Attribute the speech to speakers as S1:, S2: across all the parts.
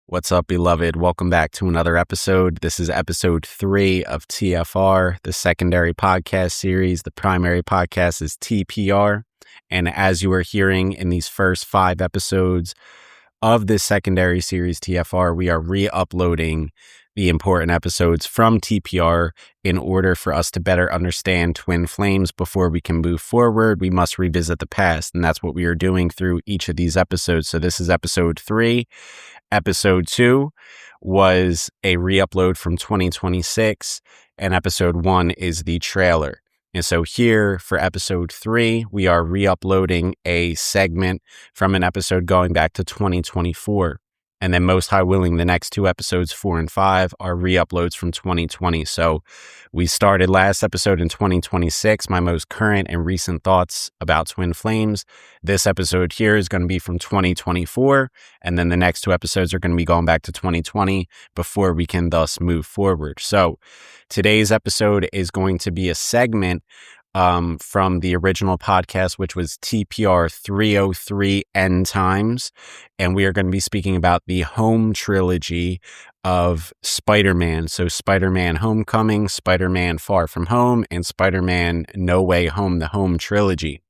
S1: What's up, beloved? Welcome back to another episode. This is episode 3 of TFR, the secondary podcast series. The primary podcast is TPR. And as you are hearing in these first 5 episodes of this secondary series, TFR, we are re-uploading the important episodes from TPR in order for us to better understand twin flames. Before we can move forward, we must revisit the past. And that's what we are doing through each of these episodes. So this is episode 3. Episode 2 was a re-upload from 2026, and episode 1 is the trailer. And so here for episode 3, we are re-uploading a segment from an episode going back to 2024. And then most high willing, the next 2 episodes, 4 and 5, are re-uploads from 2020. So we started last episode in 2026, my most current and recent thoughts about twin flames. This episode here is going to be from 2024. And then the next 2 episodes are going to be going back to 2020 before we can thus move forward. So today's episode is going to be a segment from the original podcast, which was TPR 303 End Times. And we are going to be speaking about the home trilogy of Spider-Man. So Spider-Man Homecoming, Spider-Man Far From Home, and Spider-Man No Way Home, the home trilogy.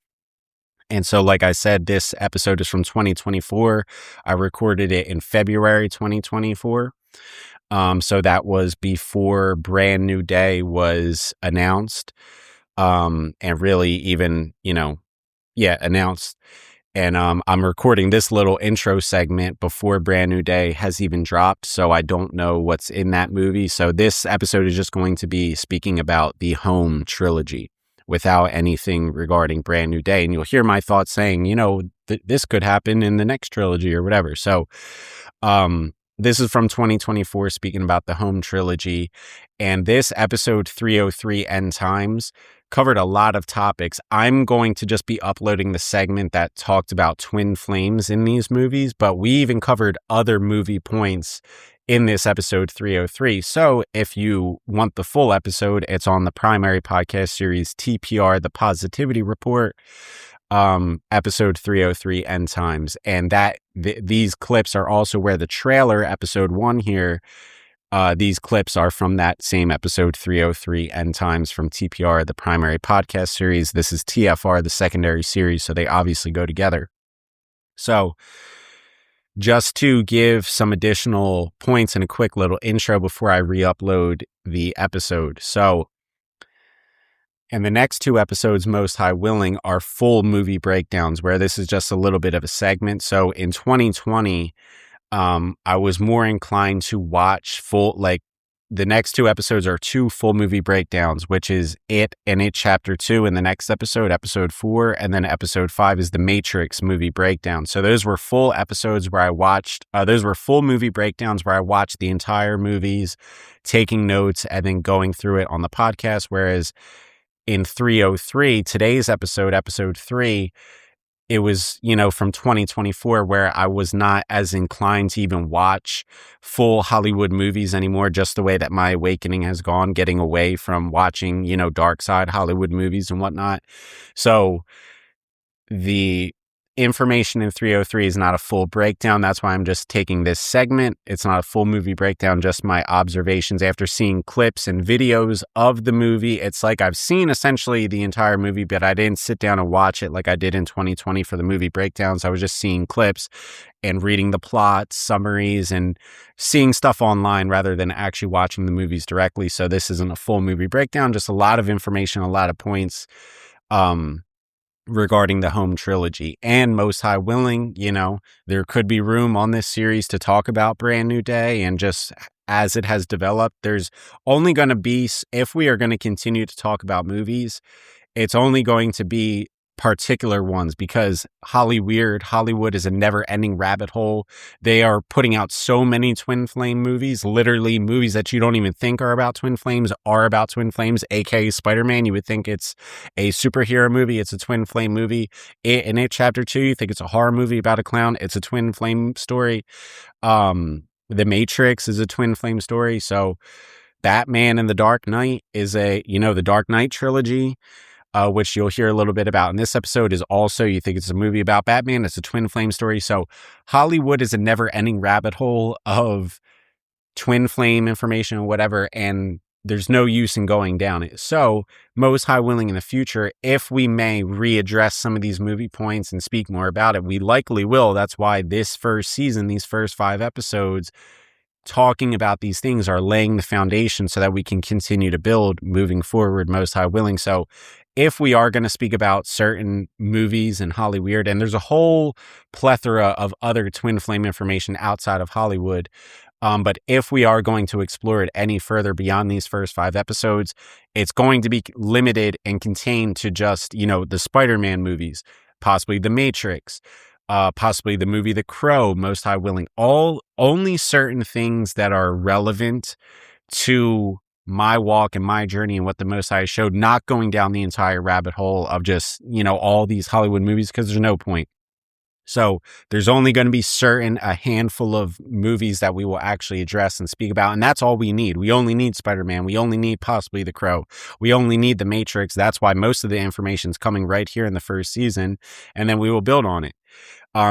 S1: And so, like I said, this episode is from 2024. I recorded it in February 2024. So that was before Brand New Day was announced. And really even, announced. And I'm recording this little intro segment before Brand New Day has even dropped, so I don't know what's in that movie. So this episode is just going to be speaking about the home trilogy without anything regarding Brand New Day. And you'll hear my thoughts saying, this could happen in the next trilogy or whatever. So this is from 2024, speaking about the home trilogy. And this episode 303 End Times covered a lot of topics. I'm going to just be uploading the segment that talked about twin flames in these movies, but we even covered other movie points in this episode 303. So if you want the full episode, it's on the primary podcast series TPR, the Positivity Report, episode 303 End Times. And these clips are also where the trailer, episode 1 here, these clips are from that same episode 303 End Times from TPR, the primary podcast series. This is TFR, the secondary series, so they obviously go together. So just to give some additional points and a quick little intro before I re-upload the episode. So, and the next 2 episodes, most high willing, are full movie breakdowns, where this is just a little bit of a segment. So in 2020, I was more inclined to watch the next 2 episodes are 2 full movie breakdowns, which is It and It Chapter 2 in the next episode, episode 4, and then episode 5 is the Matrix movie breakdown. So those were full episodes where I watched, those were full movie breakdowns where I watched the entire movies, taking notes, and then going through it on the podcast. Whereas in 303, today's episode, episode 3, it was, from 2024, where I was not as inclined to even watch full Hollywood movies anymore, just the way that my awakening has gone, getting away from watching, dark side Hollywood movies and whatnot. So the information in 303 is not a full breakdown. That's why I'm just taking this segment. It's not a full movie breakdown, just my observations after seeing clips and videos of the movie. It's like I've seen essentially the entire movie, but I didn't sit down and watch it like I did in 2020 for the movie breakdowns. I was just seeing clips and reading the plot summaries and seeing stuff online rather than actually watching the movies directly. So this isn't a full movie breakdown, just a lot of information, a lot of points regarding the home trilogy. And most high willing, there could be room on this series to talk about Brand New Day, and just as it has developed, there's only going to be, if we are going to continue to talk about movies, it's only going to be particular ones, because Hollywood is a never-ending rabbit hole. They are putting out so many twin flame movies, literally movies that you don't even think are about twin flames are about twin flames, aka Spider-Man. You would think it's a superhero movie, it's a twin flame movie. In It Chapter 2, you think it's a horror movie about a clown, it's a twin flame story. The Matrix is a twin flame story. So Batman and the Dark Knight is the Dark Knight trilogy, which you'll hear a little bit about in this episode, is also, you think it's a movie about Batman, it's a twin flame story. So Hollywood is a never-ending rabbit hole of twin flame information or whatever, and there's no use in going down it. So Most High willing, in the future, if we may readdress some of these movie points and speak more about it, we likely will. That's why this first season, these first 5 episodes, talking about these things are laying the foundation so that we can continue to build moving forward, Most High willing. So if we are going to speak about certain movies in Hollywood, and there's a whole plethora of other twin flame information outside of Hollywood, but if we are going to explore it any further beyond these first 5 episodes, it's going to be limited and contained to just, the Spider-Man movies, possibly The Matrix, possibly the movie The Crow, Most High willing. Only certain things that are relevant to my walk and my journey and what the Most High showed, not going down the entire rabbit hole of just, all these Hollywood movies, because there's no point. So there's only going to be a handful of movies that we will actually address and speak about. And that's all we need. We only need Spider-Man. We only need possibly The Crow. We only need The Matrix. That's why most of the information is coming right here in the first season. And then we will build on it.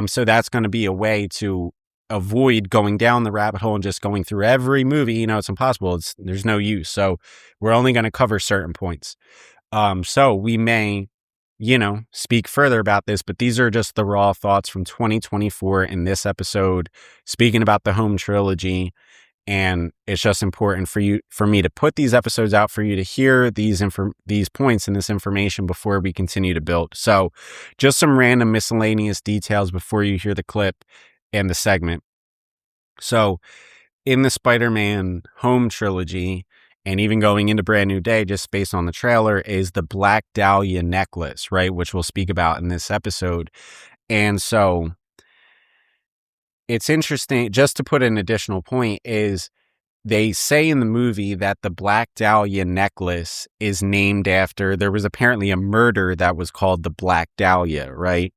S1: So that's going to be a way to avoid going down the rabbit hole and just going through every movie. It's impossible. There's no use. So we're only going to cover certain points. So we may, speak further about this, but these are just the raw thoughts from 2024 in this episode, speaking about the home trilogy. And it's just important for me to put these episodes out for you to hear these points and this information before we continue to build. So just some random miscellaneous details before you hear the clip and the segment. So in the Spider-Man home trilogy, and even going into Brand New Day, just based on the trailer, is the Black Dahlia necklace, right? Which we'll speak about in this episode. And so it's interesting, just to put an additional point, is they say in the movie that the Black Dahlia necklace is named after, there was apparently a murder that was called the Black Dahlia, right?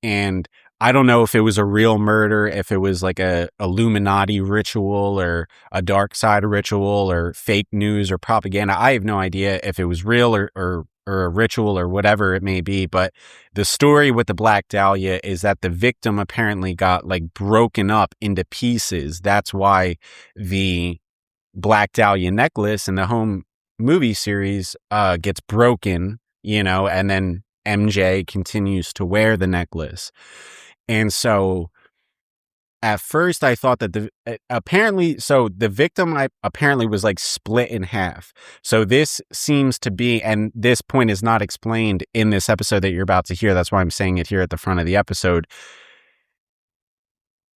S1: And I don't know if it was a real murder, if it was like a Illuminati ritual or a dark side ritual or fake news or propaganda. I have no idea if it was real or a ritual or whatever it may be. But the story with the Black Dahlia is that the victim apparently got broken up into pieces. That's why the Black Dahlia necklace in the home movie series gets broken, and then MJ continues to wear the necklace. And so at first I thought that the victim apparently was split in half. So this seems to be, and this point is not explained in this episode that you're about to hear. That's why I'm saying it here at the front of the episode.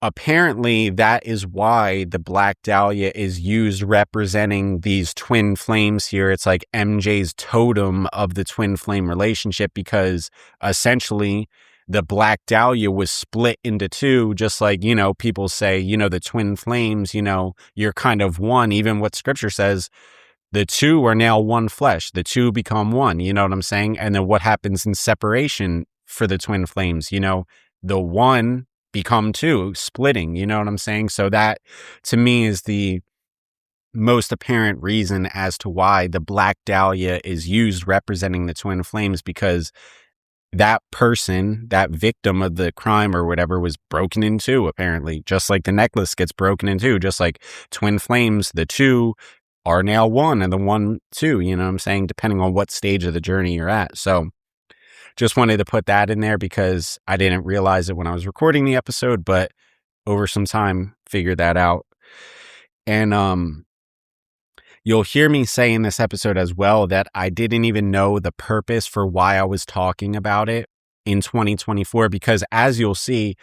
S1: Apparently that is why the Black Dahlia is used representing these twin flames here. It's like MJ's totem of the twin flame relationship, because essentially the Black Dahlia was split into 2, just like, people say, the twin flames, you're kind of one. Even what scripture says, the 2 are now one flesh. The 2 become one, you know what I'm saying? And then what happens in separation for the twin flames, the 1 become 2, splitting, you know what I'm saying? So that to me is the most apparent reason as to why the Black Dahlia is used representing the twin flames, because that person, that victim of the crime or whatever, was broken in 2, apparently, just like the necklace gets broken in 2, just like twin flames, the 2 are now 1 and the 1, 2, you know what I'm saying? Depending on what stage of the journey you're at. So just wanted to put that in there because I didn't realize it when I was recording the episode, but over some time figured that out. And you'll hear me say in this episode as well that I didn't even know the purpose for why I was talking about it in 2024, because as you'll see,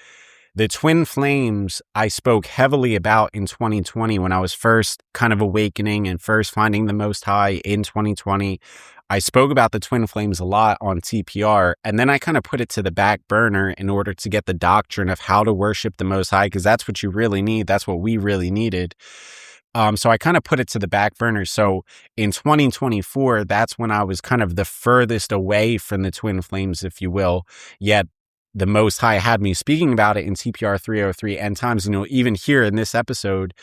S1: the twin flames I spoke heavily about in 2020 when I was first kind of awakening and first finding the Most High in 2020. I spoke about the twin flames a lot on TPR, and then I kind of put it to the back burner in order to get the doctrine of how to worship the Most High, because that's what you really need. That's what we really needed. So I kind of put it to the back burner. So in 2024, that's when I was kind of the furthest away from the twin flames, if you will. Yet the Most High had me speaking about it in TPR 303 and times, even here in this episode,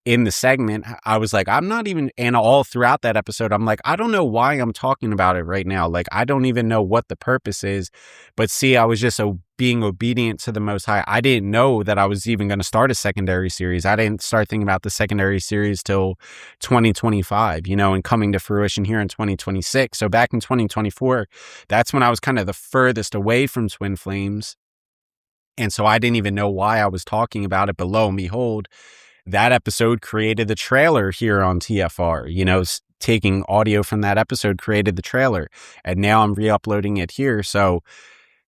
S1: in the segment, I was like, I'm not even, and all throughout that episode, I'm like, I don't know why I'm talking about it right now. Like, I don't even know what the purpose is. But see, I was just being obedient to the Most High. I didn't know that I was even going to start a secondary series. I didn't start thinking about the secondary series till 2025, and coming to fruition here in 2026. So back in 2024, that's when I was kind of the furthest away from twin flames. And so I didn't even know why I was talking about it. But lo and behold, that episode created the trailer here on TFR, taking audio from that episode created the trailer, and now I'm re-uploading it here. So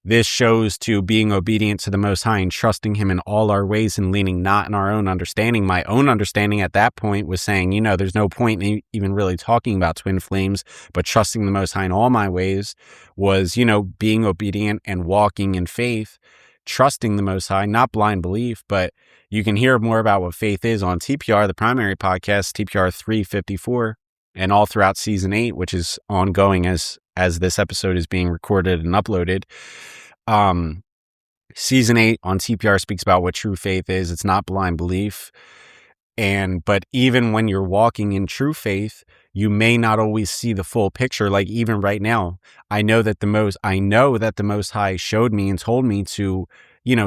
S1: this shows to being obedient to the Most High and trusting him in all our ways and leaning not in our own understanding. My own understanding at that point was saying, there's no point in even really talking about twin flames, but trusting the Most High in all my ways was, being obedient and walking in faith, trusting the Most High, not blind belief. But you can hear more about what faith is on TPR, the primary podcast, TPR 354, and all throughout season 8, which is ongoing as this episode is being recorded and uploaded. Season 8 on TPR speaks about what true faith is. It's not blind belief. But even when you're walking in true faith, you may not always see the full picture. Like even right now, I know that the Most High showed me and told me to,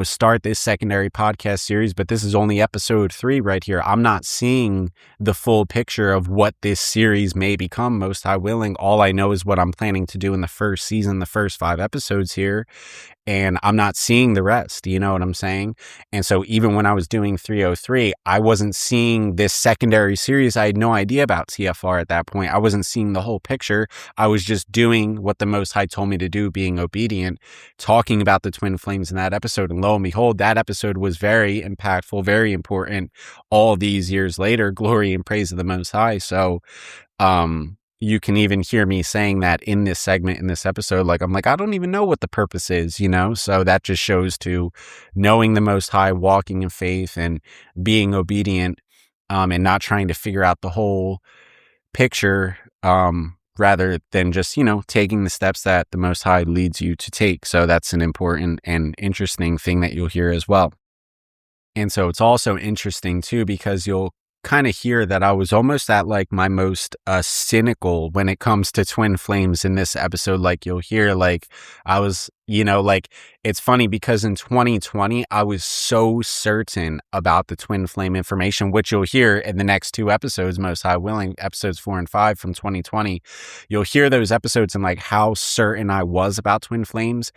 S1: start this secondary podcast series, but this is only episode 3 right here. I'm not seeing the full picture of what this series may become, Most High willing. All I know is what I'm planning to do in the first season, the first 5 episodes here. And I'm not seeing the rest, you know what I'm saying? And so even when I was doing 303, I wasn't seeing this secondary series. I had no idea about TFR at that point. I wasn't seeing the whole picture. I was just doing what the Most High told me to do, being obedient, talking about the twin flames in that episode. And lo and behold, that episode was very impactful, very important all these years later. Glory and praise of the Most High. So, you can even hear me saying that in this segment, in this episode, I'm like, I don't even know what the purpose is, so that just shows to knowing the Most High, walking in faith and being obedient, and not trying to figure out the whole picture, rather than just, taking the steps that the Most High leads you to take. So that's an important and interesting thing that you'll hear as well. And so it's also interesting too, because you'll kind of hear that I was almost at my most cynical when it comes to twin flames in this episode. You'll hear I was, it's funny because in 2020, I was so certain about the twin flame information, which you'll hear in the next 2 episodes, Most High willing, episodes 4 and 5 from 2020. You'll hear those episodes and how certain I was about twin flames.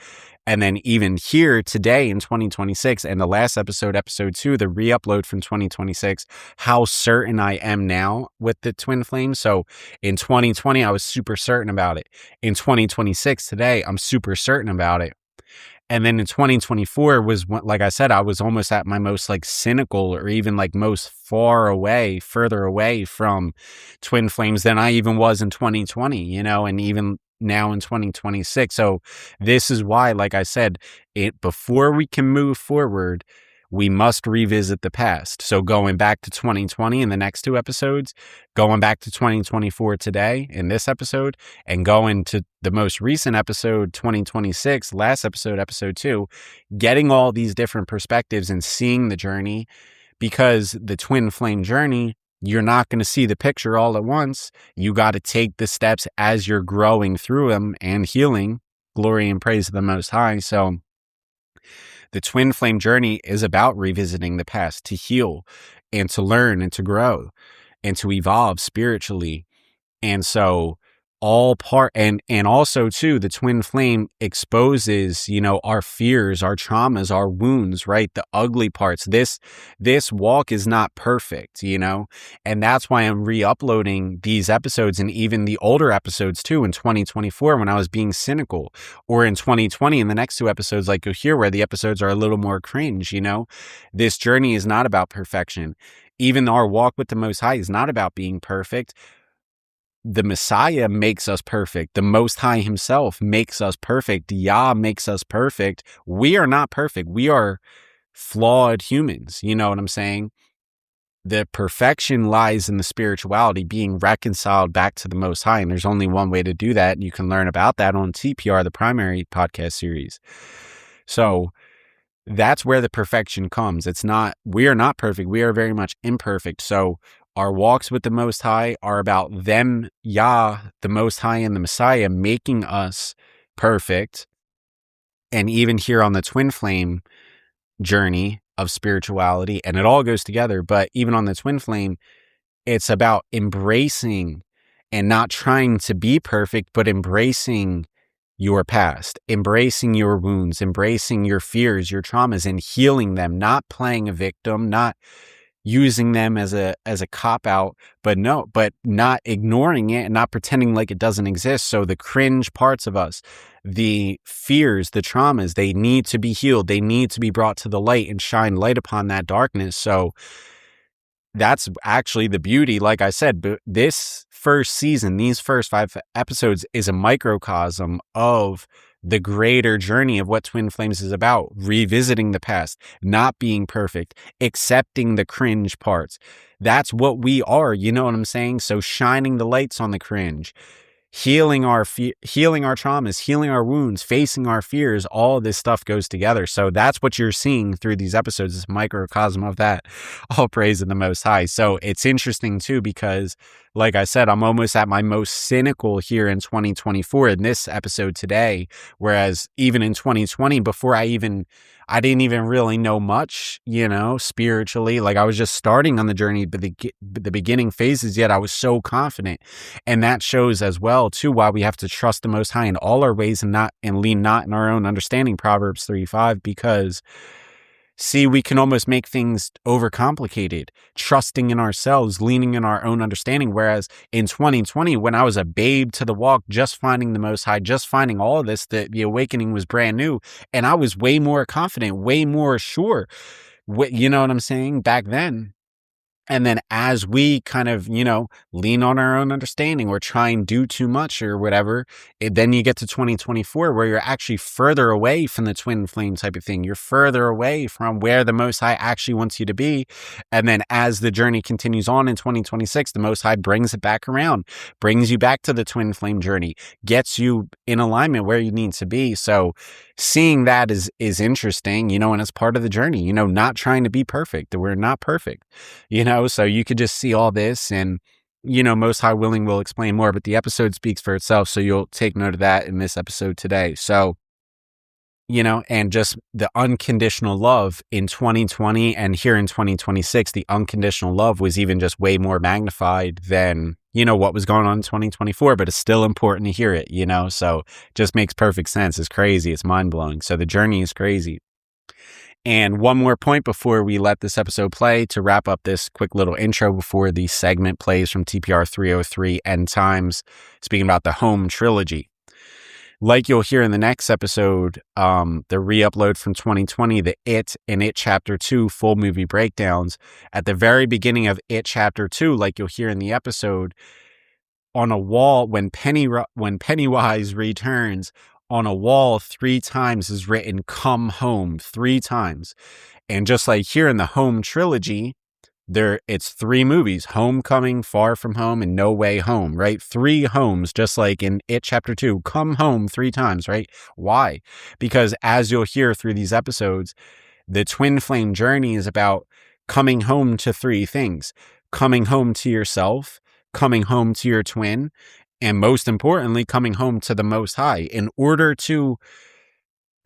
S1: And then even here today in 2026 and the last episode, episode 2, the re-upload from 2026, how certain I am now with the twin flames. So in 2020, I was super certain about it. In 2026 today, I'm super certain about it. And then in 2024 was when, like I said, I was almost at my most cynical or even most further away from twin flames than I even was in 2020, and even now in 2026. So this is why, like I said, before we can move forward, we must revisit the past. So going back to 2020 in the next 2 episodes, going back to 2024 today in this episode, and going to the most recent episode, 2026, last episode, episode 2, getting all these different perspectives and seeing the journey, because the twin flame journey, you're not going to see the picture all at once. You got to take the steps as you're growing through them and healing. Glory and praise of the Most High. So the twin flame journey is about revisiting the past to heal and to learn and to grow and to evolve spiritually. And so all part and also too, the twin flame exposes, our fears, our traumas, our wounds, right? The ugly parts. This walk is not perfect, and that's why I'm re-uploading these episodes and even the older episodes too in 2024 when I was being cynical, or in 2020 in the next 2 episodes, you'll hear where the episodes are a little more cringe, This journey is not about perfection. Even our walk with the Most High is not about being perfect. the Messiah makes us perfect. The Most High himself makes us perfect. Yah makes us perfect. We are not perfect. We are flawed humans. You know what I'm saying? The perfection lies in the spirituality, being reconciled back to the Most High. And there's only one way to do that. You can learn about that on TPR, the primary podcast series. So that's where the perfection comes. We are not perfect. We are very much imperfect. So our walks with the Most High are about them, Yah, the Most High, and the Messiah making us perfect. And even here on the twin flame journey of spirituality, and it all goes together, but even on the twin flame, it's about embracing and not trying to be perfect, but embracing your past, embracing your wounds, embracing your fears, your traumas, and healing them, not playing a victim, not using them as a cop out, but not ignoring it and not pretending like it doesn't exist. So the cringe parts of us, the fears, the traumas, they need to be healed. They need to be brought to the light and shine light upon that darkness. So that's actually the beauty. Like I said, but this first season, these first 5 episodes is a microcosm of the greater journey of what Twin Flames is about. Revisiting the past, not being perfect, accepting the cringe parts. That's what we are. You know what I'm saying? So shining the lights on the cringe, healing our traumas, healing our wounds, facing our fears, all this stuff goes together. So that's what you're seeing through these episodes, this microcosm of that. All praise in the Most High. So it's interesting too, because like I said, I'm almost at my most cynical here in 2024 in this episode today. Whereas even in 2020, before I didn't even really know much, spiritually. Like I was just starting on the journey, but the beginning phases, yet I was so confident. And that shows as well too why we have to trust the Most High in all our ways and lean not in our own understanding, Proverbs 3:5, because see, we can almost make things overcomplicated, trusting in ourselves, leaning in our own understanding. Whereas in 2020, when I was a babe to the walk, just finding the Most High, just finding all of this, the awakening was brand new. And I was way more confident, way more sure. You know what I'm saying? Back then. And then as we kind of, lean on our own understanding or try and do too much or whatever, then you get to 2024 where you're actually further away from the twin flame type of thing. You're further away from where the Most High actually wants you to be. And then as the journey continues on in 2026, the Most High brings it back around, brings you back to the twin flame journey, gets you in alignment where you need to be. So seeing that is interesting, and it's part of the journey, not trying to be perfect. We're not perfect, so you could just see all this and, Most High willing will explain more, but the episode speaks for itself. So you'll take note of that in this episode today. So, and just the unconditional love in 2020 and here in 2026, the unconditional love was even just way more magnified than, what was going on in 2024, but it's still important to hear it, so just makes perfect sense. It's crazy. It's mind blowing. So the journey is crazy. And one more point before we let this episode play to wrap up this quick little intro before the segment plays from TPR 303 End Times, speaking about the Home Trilogy. Like you'll hear in the next episode, the re-upload from 2020, the It and It Chapter 2 full movie breakdowns. At the very beginning of It Chapter 2, like you'll hear in the episode, on a wall, when Pennywise returns, on a wall 3 times is written, "Come home," 3 times. And just like here in the Home Trilogy, it's 3 movies: Homecoming, Far From Home, and No Way Home, right? 3 homes, just like in It Chapter 2, come home 3 times, right? Why? Because as you'll hear through these episodes, the twin flame journey is about coming home to 3 things: coming home to yourself, coming home to your twin, and most importantly, coming home to the Most High. In order to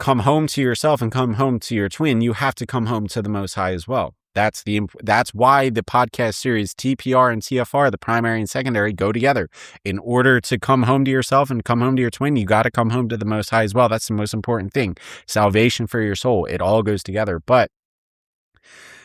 S1: come home to yourself and come home to your twin, you have to come home to the Most High as well. That's why the podcast series TPR and TFR, the primary and secondary, go together. In order to come home to yourself and come home to your twin, you got to come home to the Most High as well. That's the most important thing. Salvation for your soul. It all goes together. But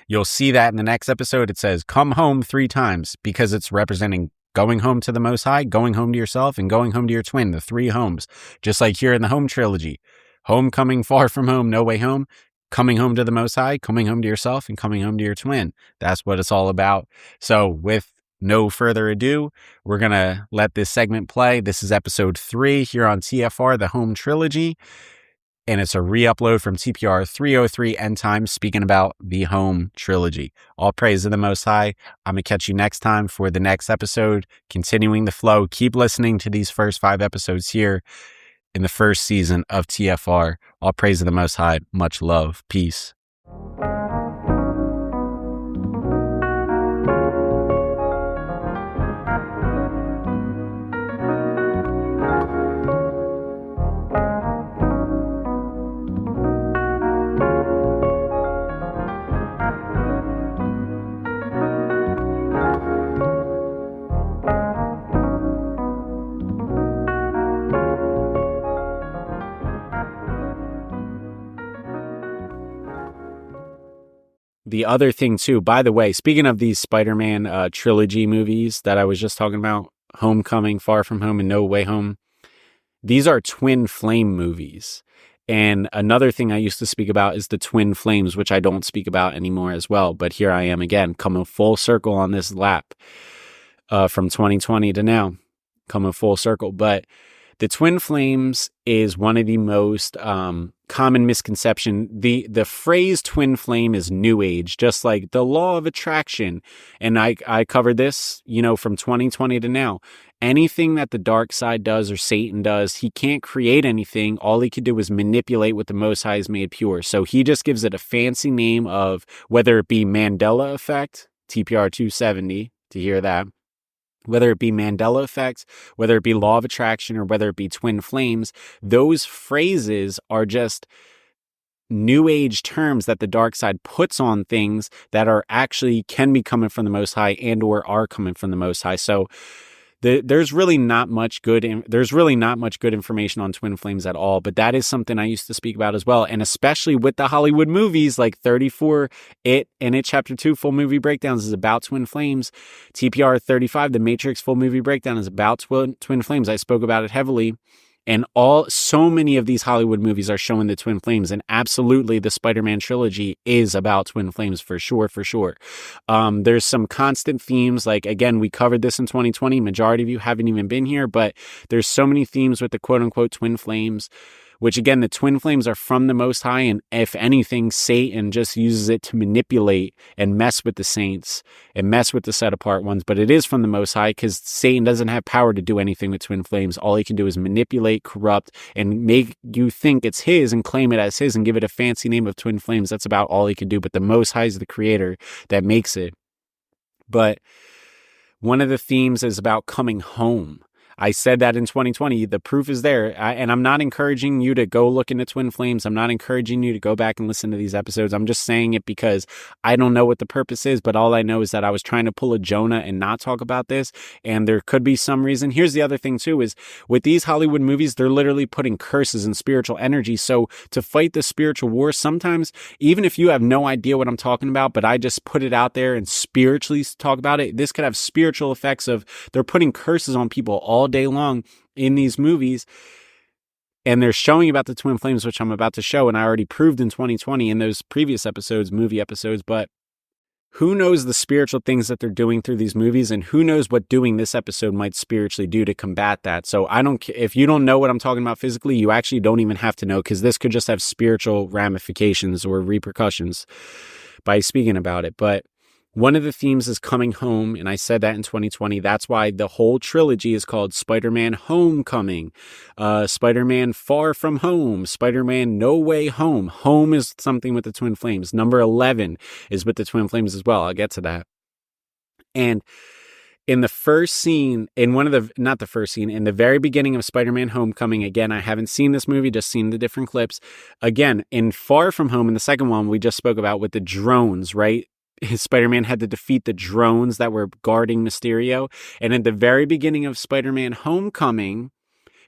S1: you'll see that in the next episode. It says, come home 3 times, because it's representing going home to the Most High, going home to yourself, and going home to your twin, the 3 homes. Just like here in the Home Trilogy: Homecoming, Far From Home, No Way Home, coming home to the Most High, coming home to yourself, and coming home to your twin. That's what it's all about. So with no further ado, we're going to let this segment play. This is episode 3 here on TFR, the Home Trilogy. And it's a re-upload from TPR 303 End Time, speaking about the Home Trilogy. All praise to the Most High. I'm going to catch you next time for the next episode, continuing the flow. Keep listening to these first 5 episodes here in the first season of TFR. All praise to the Most High. Much love. Peace. The other thing too, by the way, speaking of these Spider-Man trilogy movies that I was just talking about, Homecoming, Far From Home, and No Way Home, these are twin flame movies. And another thing I used to speak about is the twin flames, which I don't speak about anymore as well. But here I am again, coming full circle on this lap from 2020 to now, coming full circle. But the twin flames is one of the most common misconception. The phrase twin flame is new age, just like the law of attraction. And I covered this, from 2020 to now. Anything that the dark side does or Satan does, he can't create anything. All he could do is manipulate what the Most High has made pure. So he just gives it a fancy name of, whether it be Mandela effect, TPR 270, to hear that. Whether it be Mandela effect, whether it be law of attraction, or whether it be twin flames, those phrases are just new age terms that the dark side puts on things that are actually can be coming from the Most High and or are coming from the Most High. So there's really not much good information on twin flames at all, but that is something I used to speak about as well. And especially with the Hollywood movies like 34, It Chapter 2 full movie breakdowns is about twin flames. TPR 35, The Matrix full movie breakdown is about twin flames. I spoke about it heavily. And so many of these Hollywood movies are showing the twin flames, and absolutely the Spider-Man trilogy is about twin flames for sure. There's some constant themes, like, again, we covered this in 2020. Majority of you haven't even been here, but there's so many themes with the quote unquote twin flames, which again, the twin flames are from the Most High. And if anything, Satan just uses it to manipulate and mess with the saints and mess with the set apart ones. But it is from the Most High because Satan doesn't have power to do anything with twin flames. All he can do is manipulate, corrupt, and make you think it's his and claim it as his and give it a fancy name of twin flames. That's about all he can do. But the Most High is the creator that makes it. But one of the themes is about coming home. I said that in 2020. The proof is there. And I'm not encouraging you to go look into twin flames. I'm not encouraging you to go back and listen to these episodes. I'm just saying it because I don't know what the purpose is, but all I know is that I was trying to pull a Jonah and not talk about this. And there could be some reason. Here's the other thing too, is with these Hollywood movies, they're literally putting curses and spiritual energy. So to fight the spiritual war, sometimes, even if you have no idea what I'm talking about, but I just put it out there and spiritually talk about it, this could have spiritual effects of they're putting curses on people all day long in these movies, and they're showing about the twin flames, which I'm about to show, and I already proved in 2020 in those previous episodes, movie episodes. But who knows the spiritual things that they're doing through these movies, and who knows what doing this episode might spiritually do to combat that. So if you don't know what I'm talking about physically, you actually don't even have to know, because this could just have spiritual ramifications or repercussions by speaking about it. But one of the themes is coming home, and I said that in 2020. That's why the whole trilogy is called Spider-Man Homecoming, Spider-Man Far From Home, Spider-Man No Way Home. Home is something with the twin flames. Number 11 is with the twin flames as well. I'll get to that. And in the first scene, in the very beginning of Spider-Man Homecoming, again, I haven't seen this movie, just seen the different clips. Again, in Far From Home, in the second one, we just spoke about with the drones, right? Spider-Man had to defeat the drones that were guarding Mysterio. And at the very beginning of Spider-Man Homecoming,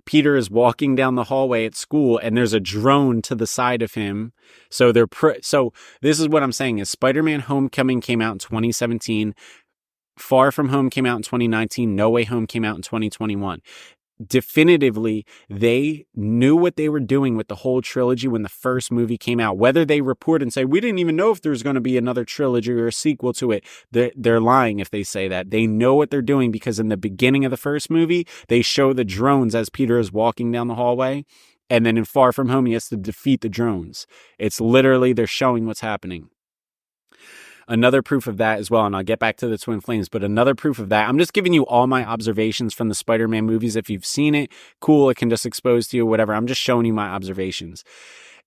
S1: Peter is walking down the hallway at school and there's a drone to the side of him. So so this is what I'm saying is Spider-Man Homecoming came out in 2017. Far From Home came out in 2019. No Way Home came out in 2021. definitively, they knew what they were doing with the whole trilogy when the first movie came out. Whether they report and say, we didn't even know if there was going to be another trilogy or a sequel to it, they're lying if they say that. They know what they're doing because in the beginning of the first movie, they show the drones as Peter is walking down the hallway. And then in Far From Home, he has to defeat the drones. It's literally, they're showing what's happening. Another proof of that as well, and I'll get back to the twin flames, but another proof of that, I'm just giving you all my observations from the Spider-Man movies. If you've seen it, cool, it can just expose to you, whatever. I'm just showing you my observations.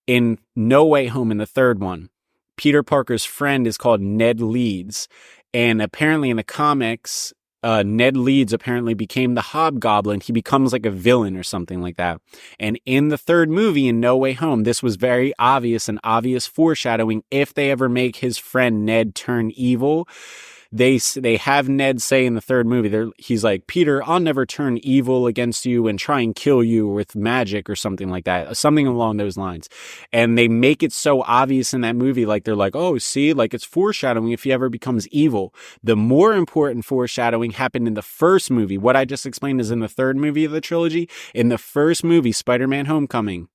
S1: In No Way Home, in the third one, Peter Parker's friend is called Ned Leeds, and apparently in the comics, Ned Leeds apparently became the Hobgoblin. He becomes like a villain or something like that. And in the third movie, in No Way Home, this was very obvious, and obvious foreshadowing. If they ever make his friend Ned turn evil, they have Ned say in the third movie, he's like, Peter, I'll never turn evil against you and try and kill you with magic or something like that, something along those lines. And they make it so obvious in that movie, like they're like, oh, see, like it's foreshadowing if he ever becomes evil. The more important foreshadowing happened in the first movie. What I just explained is in the third movie of the trilogy. In the first movie, Spider-Man Homecoming,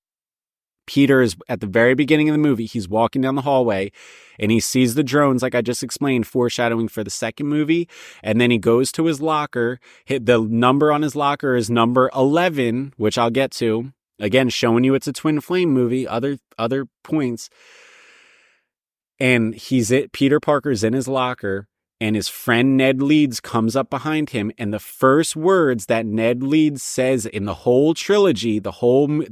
S1: Peter is at the very beginning of the movie. He's walking down the hallway and he sees the drones, like I just explained, foreshadowing for the second movie. And then he goes to his locker. The number on his locker is number 11, which I'll get to. Again, showing you it's a twin flame movie. Other points. And Peter Parker's in his locker. And his friend Ned Leeds comes up behind him, and the first words that Ned Leeds says in the whole trilogy, the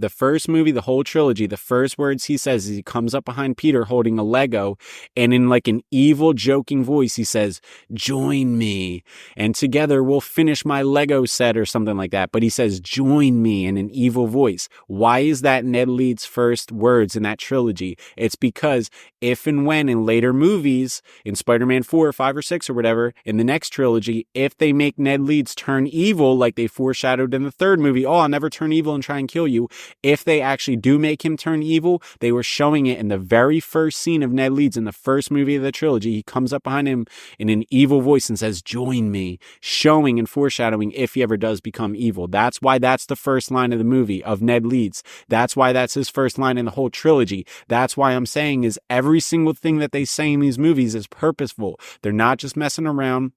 S1: first movie, the whole trilogy, the first words he says is he comes up behind Peter holding a Lego, and in like an evil, joking voice, he says, "Join me, and together we'll finish my Lego set," or something like that. But he says, "Join me," in an evil voice. Why is that Ned Leeds' first words in that trilogy? It's because if and when in later movies, in Spider-Man 4 or 5 or 6 or whatever, in the next trilogy, if they make Ned Leeds turn evil like they foreshadowed in the third movie, oh, I'll never turn evil and try and kill you. If they actually do make him turn evil, they were showing it in the very first scene of Ned Leeds in the first movie of the trilogy. He comes up behind him in an evil voice and says, "Join me," showing and foreshadowing if he ever does become evil. That's why that's the first line of the movie of Ned Leeds. That's why that's his first line in the whole trilogy. That's why I'm saying is every single thing that they say in these movies is purposeful. They're not just messing around.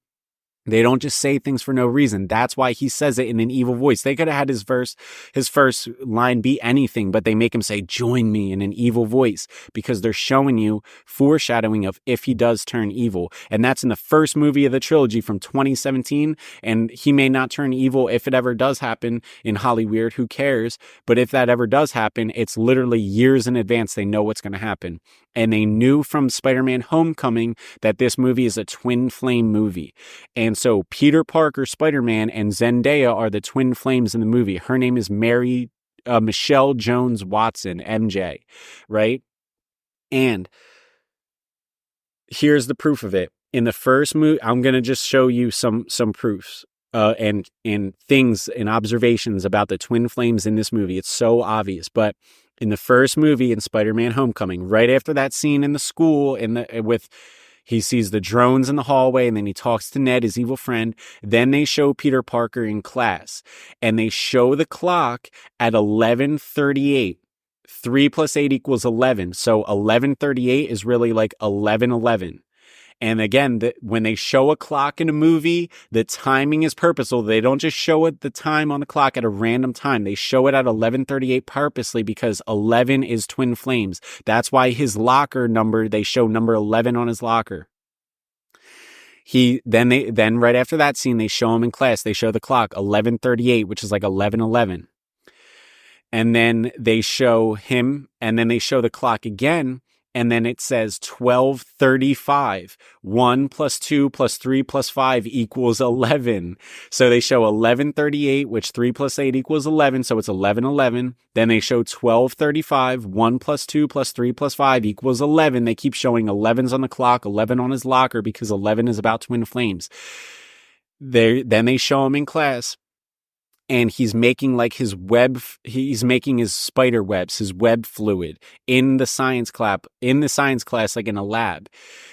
S1: They don't just say things for no reason. That's why he says it in an evil voice. They could have had his first line be anything, but they make him say, "Join me," in an evil voice because they're showing you foreshadowing of if he does turn evil. And that's in the first movie of the trilogy from 2017. And he may not turn evil if it ever does happen in Hollyweird. Who cares? But if that ever does happen, it's literally years in advance. They know what's going to happen. And they knew from Spider-Man Homecoming that this movie is a twin flame movie. And so Peter Parker, Spider-Man, and Zendaya are the twin flames in the movie. Her name is Michelle Jones Watson, MJ, right? And here's the proof of it. In the first movie, I'm going to just show you some proofs and things and observations about the twin flames in this movie. It's so obvious, but in the first movie, in Spider-Man Homecoming, right after that scene in the school, he sees the drones in the hallway, and then he talks to Ned, his evil friend. Then they show Peter Parker in class, and they show the clock at 11:38. 3 plus 8 equals 11. So 11:38 is really like 11:11. And again, when they show a clock in a movie, the timing is purposeful. They don't just show it the time on the clock at a random time. They show it at 11:38 purposely because 11 is twin flames. That's why his locker number, they show number 11 on his locker. Then right after that scene, they show him in class. They show the clock 11:38, which is like 11:11. And then they show him, and then they show the clock again. And then it says 12:35. 1 plus 2 plus 3 plus 5 equals 11. So they show 11:38, which 3 plus 8 equals 11. So it's 11:11. Then they show 12:35. 1 plus 2 plus 3 plus 5 equals 11. They keep showing 11s on the clock, 11 on his locker, because 11 is about twin flames. Then they show him in class. and he's making like his he's making his spider webs, his web fluid in the science class, like in a lab.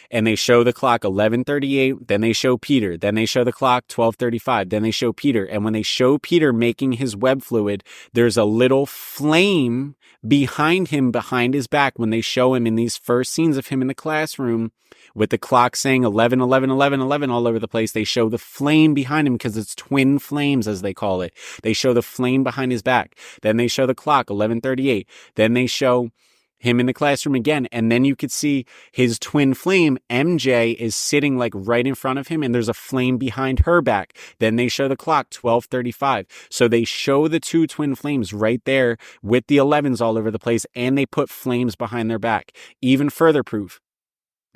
S1: And they show the clock 11:38, then they show Peter, then they show the clock 12:35, then they show Peter. And when they show Peter making his web fluid, there's a little flame behind him, behind his back. When they show him in these first scenes of him in the classroom with the clock saying 11, 11, 11, 11 all over the place, they show the flame behind him because it's twin flames, as they call it. They show the flame behind his back. Then they show the clock 11:38. Then they show him in the classroom again, and then you could see his twin flame, MJ, is sitting like right in front of him, and there's a flame behind her back. Then they show the clock 12:35. So they show the two twin flames right there with the 11s all over the place, and they put flames behind their back. Even further proof.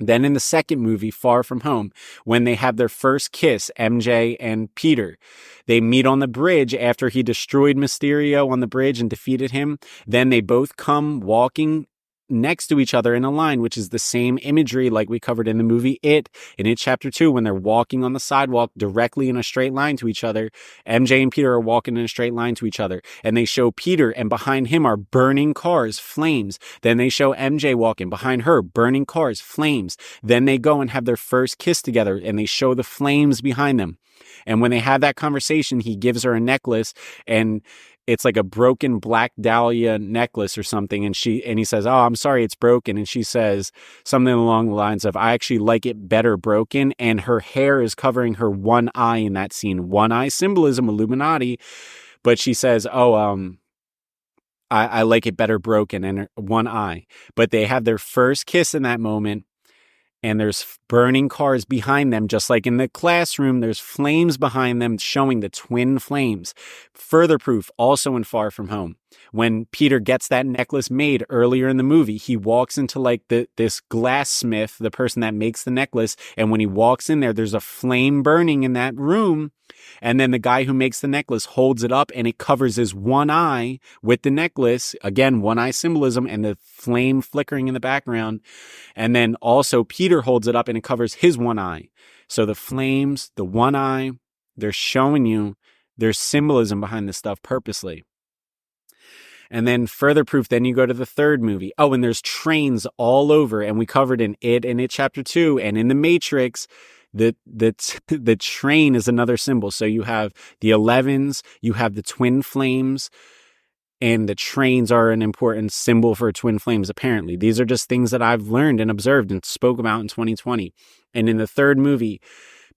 S1: Then in the second movie, Far From Home, when they have their first kiss, MJ and Peter, they meet on the bridge after he destroyed Mysterio on the bridge and defeated him. Then they both come walking next to each other in a line, which is the same imagery like we covered in the movie in It Chapter 2, when they're walking on the sidewalk directly in a straight line to each other. MJ and Peter are walking in a straight line to each other, and they show Peter, and behind him are burning cars, flames. Then they show MJ walking, behind her, burning cars, flames. Then they go and have their first kiss together, and they show the flames behind them. And when they have that conversation, he gives her a necklace, and it's like a broken black dahlia necklace or something. And he says, "Oh, I'm sorry, it's broken." And she says something along the lines of, "I actually like it better broken." And her hair is covering her one eye in that scene. One eye symbolism, Illuminati. But she says, I like it better broken, and her one eye. But they have their first kiss in that moment. And there's burning cars behind them, just like in the classroom. There's flames behind them, showing the twin flames. Further proof, also in Far From Home, when Peter gets that necklace made earlier in the movie, he walks into like this glassmith, the person that makes the necklace. And when he walks in there, there's a flame burning in that room. And then the guy who makes the necklace holds it up, and it covers his one eye with the necklace. Again, one eye symbolism, and the flame flickering in the background. And then also Peter holds it up, and it covers his one eye. So the flames, the one eye, they're showing you there's symbolism behind this stuff purposely. And then further proof, then you go to the third movie. Oh, and there's trains all over, and we covered in It and It Chapter 2, and in The Matrix, the train is another symbol. So you have the 11s, you have the twin flames, and the trains are an important symbol for twin flames, apparently. These are just things that I've learned and observed and spoke about in 2020. And in the third movie,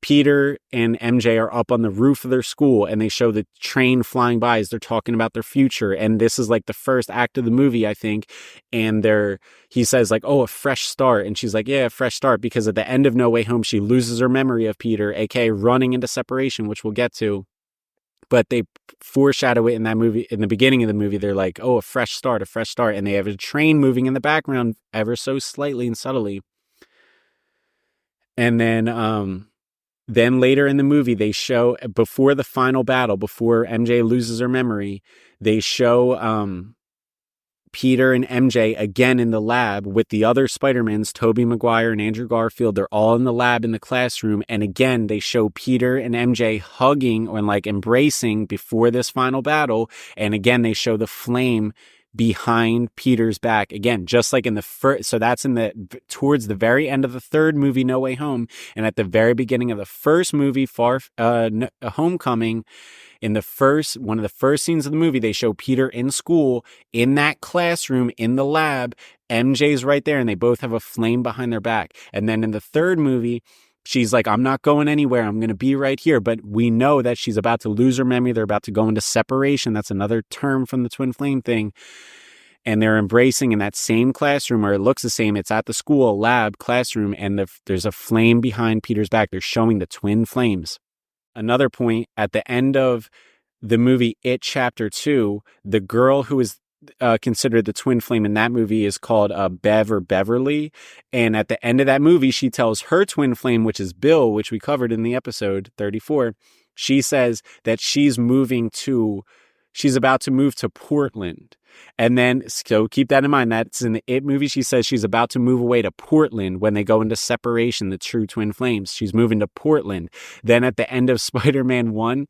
S1: Peter and MJ are up on the roof of their school, and they show the train flying by as they're talking about their future. And this is like the first act of the movie, I think. And he says like, "Oh, a fresh start." And she's like, "Yeah, a fresh start." Because at the end of No Way Home, she loses her memory of Peter, aka running into separation, which we'll get to. But they foreshadow it in that movie. In the beginning of the movie, they're like, "Oh, a fresh start, a fresh start." And they have a train moving in the background ever so slightly and subtly. And then later in the movie, they show, before the final battle, before MJ loses her memory, they show Peter and MJ again in the lab with the other Spider-Mans, Tobey Maguire and Andrew Garfield. They're all in the lab in the classroom. And again, they show Peter and MJ hugging or like embracing before this final battle. And again, they show the flame behind Peter's back again, just like in the first. So that's towards the very end of the third movie, No Way Home, and at the very beginning of the first movie, Homecoming. In one of the first scenes of the movie, they show Peter in school, in that classroom, in the lab. MJ's right there, and they both have a flame behind their back. And then in the third movie, she's like, "I'm not going anywhere. I'm going to be right here." But we know that she's about to lose her memory. They're about to go into separation. That's another term from the twin flame thing. And they're embracing in that same classroom, or it looks the same. It's at the school lab classroom, and there's a flame behind Peter's back. They're showing the twin flames. Another point, at the end of the movie It Chapter 2, the girl who is considered the twin flame in that movie is called Bev or Beverly. And at the end of that movie, she tells her twin flame, which is Bill, which we covered in the episode 34, she says that she's about to move to Portland. And then, so keep that in mind. That's in the It movie. She says she's about to move away to Portland when they go into separation, the true twin flames. She's moving to Portland. Then at the end of Spider-Man 1,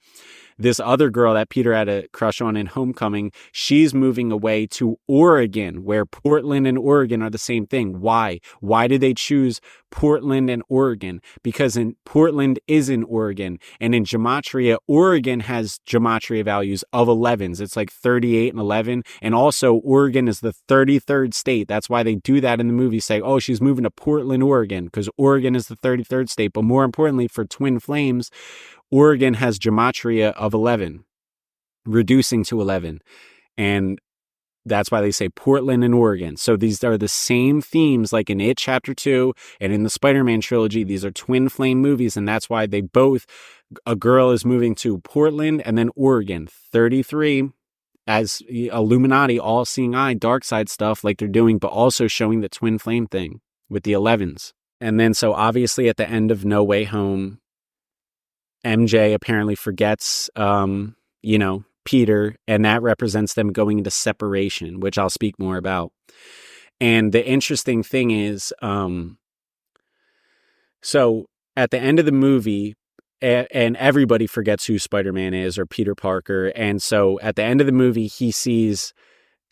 S1: this other girl that Peter had a crush on in Homecoming, she's moving away to Oregon, where Portland and Oregon are the same thing. Why? Why did they choose Portland and Oregon? Because in Portland is in Oregon, and in gematria, Oregon has gematria values of 11s. It's like 38 and 11. And also Oregon is the 33rd state. That's why they do that in the movie, say, oh, she's moving to Portland, Oregon, because Oregon is the 33rd state. But more importantly, for twin flames, Oregon has gematria of 11, reducing to 11. And that's why they say Portland and Oregon. So these are the same themes like in It Chapter 2 and in the Spider-Man trilogy. These are twin flame movies, and that's why they both, a girl is moving to Portland and then Oregon. 33 as Illuminati, all-seeing eye, dark side stuff like they're doing, but also showing the twin flame thing with the 11s. And then so obviously at the end of No Way Home, MJ apparently forgets, Peter, and that represents them going into separation, which I'll speak more about. And the interesting thing is, so at the end of the movie, and everybody forgets who Spider-Man is or Peter Parker. And so at the end of the movie, he sees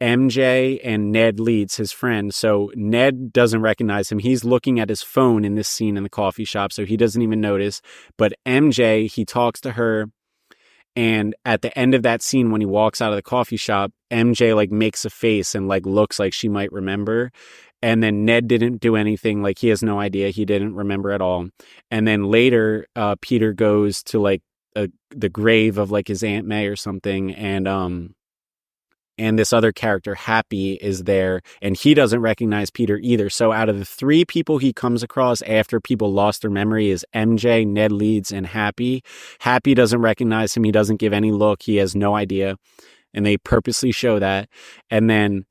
S1: MJ and Ned Leeds, his friend. So Ned doesn't recognize him. He's looking at his phone in this scene in the coffee shop, so he doesn't even notice. But MJ, he talks to her. And at the end of that scene, when he walks out of the coffee shop, MJ like makes a face and like looks like she might remember. And then Ned didn't do anything. Like he has no idea. He didn't remember at all. And then later, Peter goes to like the grave of like his Aunt May or something. And this other character, Happy, is there, and he doesn't recognize Peter either. So out of the three people he comes across after people lost their memory is MJ, Ned Leeds, and Happy. Happy doesn't recognize him. He doesn't give any look. He has no idea. And they purposely show that. And then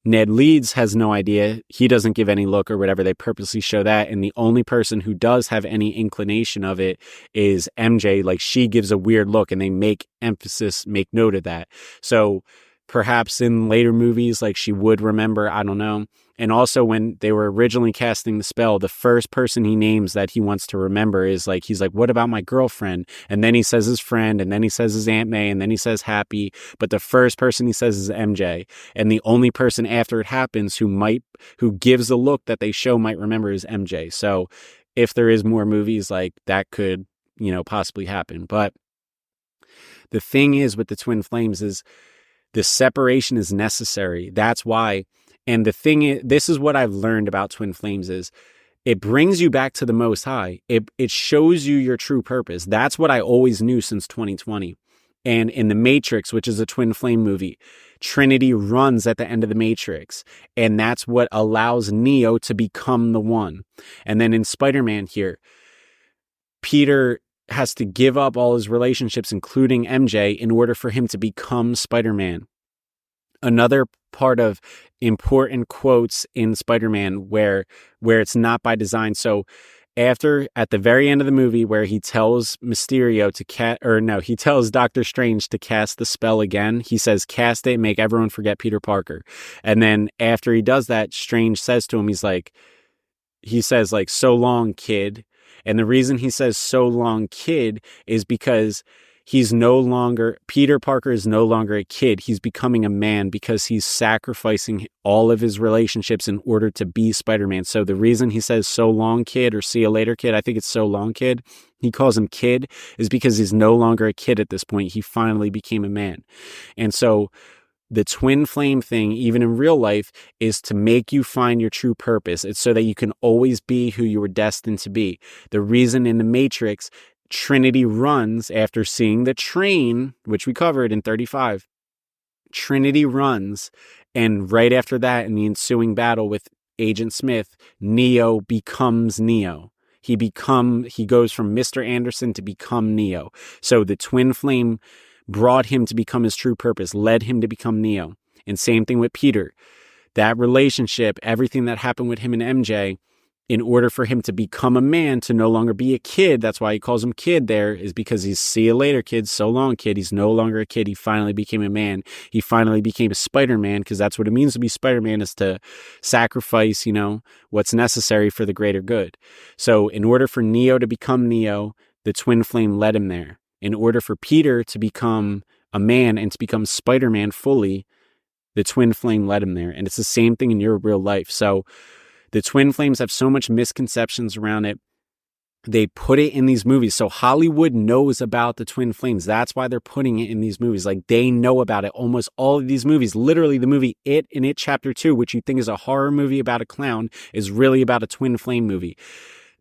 S1: Ned Leeds has no idea. He doesn't give any look or whatever. They purposely show that. And the only person who does have any inclination of it is MJ. Like she gives a weird look, and they make note of that. So perhaps in later movies, like she would remember, I don't know. And also when they were originally casting the spell, the first person he names that he wants to remember is like, he's like, what about my girlfriend? And then he says his friend, and then he says his Aunt May, and then he says Happy. But the first person he says is MJ. And the only person after it happens who gives a look that they show might remember is MJ. So if there is more movies, like that could, possibly happen. But the thing is with the twin flames is, the separation is necessary. That's why. And the thing is, this is what I've learned about twin flames is it brings you back to the Most High. It shows you your true purpose. That's what I always knew since 2020. And in The Matrix, which is a twin flame movie, Trinity runs at the end of The Matrix. And that's what allows Neo to become the one. And then in Spider-Man here, Peter has to give up all his relationships, including MJ, in order for him to become Spider-Man. Another part of important quotes in Spider-Man where it's not by design. So at the very end of the movie where he tells Mysterio he tells Doctor Strange to cast the spell again. He says, cast it, make everyone forget Peter Parker. And then after he does that, Strange says to him, he says, so long, kid. And the reason he says so long, kid, is because Peter Parker is no longer a kid. He's becoming a man because he's sacrificing all of his relationships in order to be Spider-Man. So the reason he says so long, kid, or see you later, kid, I think it's so long, kid. He calls him kid is because he's no longer a kid at this point. He finally became a man. And so the twin flame thing, even in real life, is to make you find your true purpose. It's so that you can always be who you were destined to be. The reason in The Matrix, Trinity runs after seeing the train, which we covered in 35. Trinity runs, and right after that, in the ensuing battle with Agent Smith, Neo becomes Neo. He goes from Mr. Anderson to become Neo. So the twin flame brought him to become his true purpose, led him to become Neo. And same thing with Peter. That relationship, everything that happened with him and MJ, in order for him to become a man, to no longer be a kid, that's why he calls him kid there, is because he's see you later, kid, so long, kid. He's no longer a kid. He finally became a man. He finally became a Spider-Man, because that's what it means to be Spider-Man, is to sacrifice, what's necessary for the greater good. So in order for Neo to become Neo, the twin flame led him there. in order for Peter to become a man and to become Spider-Man fully, the twin flame led him there. And it's the same thing in your real life. So the twin flames have so much misconceptions around it. They put it in these movies. So Hollywood knows about the twin flames. That's why they're putting it in these movies. Like, they know about it. Almost all of these movies, literally the movie It and It Chapter 2, which you think is a horror movie about a clown, is really about a twin flame movie.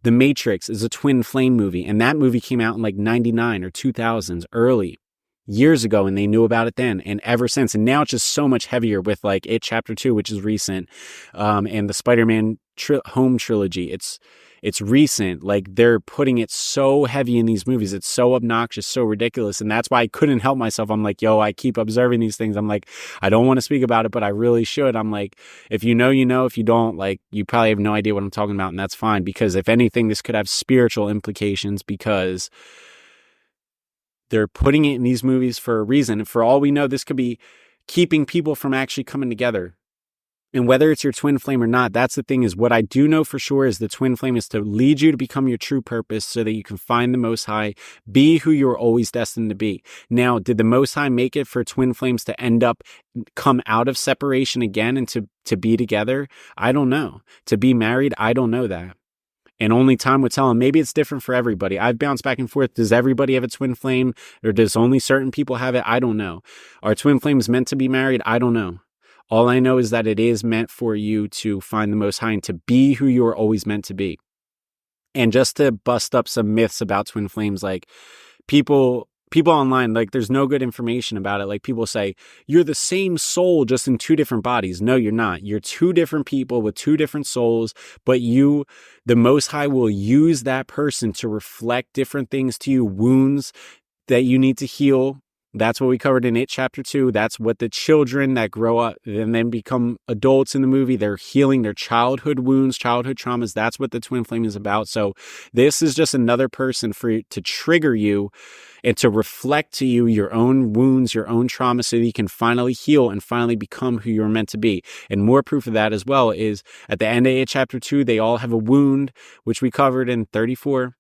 S1: The Matrix is a twin flame movie. And that movie came out in like 99 or 2000s, early years ago. And they knew about it then and ever since. And now it's just so much heavier with like It Chapter 2, which is recent. And the Spider-Man home trilogy. It's recent. Like, they're putting it so heavy in these movies. It's so obnoxious, so ridiculous. And that's why I couldn't help myself. I'm like, yo, I keep observing these things. I'm like, I don't want to speak about it, but I really should. I'm like, if you know, you know. If you don't, like, you probably have no idea what I'm talking about. And that's fine, because if anything, this could have spiritual implications, because they're putting it in these movies for a reason. And for all we know, this could be keeping people from actually coming together. And whether it's your twin flame or not, that's the thing. Is what I do know for sure is the twin flame is to lead you to become your true purpose, so that you can find the Most High, be who you're always destined to be. Now, did the Most High make it for twin flames to end up, come out of separation again and to be together? I don't know. To be married? I don't know that. And only time would tell. And maybe it's different for everybody. I've bounced back and forth. Does everybody have a twin flame, or does only certain people have it? I don't know. Are twin flames meant to be married? I don't know. All I know is that it is meant for you to find the Most High and to be who you are always meant to be. And just to bust up some myths about twin flames, like people online, like, there's no good information about it. Like, people say, you're the same soul, just in two different bodies. No, you're not. You're two different people with two different souls, but the Most High will use that person to reflect different things to you, wounds that you need to heal. That's what we covered in It Chapter 2. That's what the children that grow up and then become adults in the movie, they're healing their childhood wounds, childhood traumas. That's what the twin flame is about. So this is just another person to trigger you and to reflect to you your own wounds, your own trauma, so that you can finally heal and finally become who you're meant to be. And more proof of that as well is at the end of It Chapter 2, they all have a wound, which we covered in 34.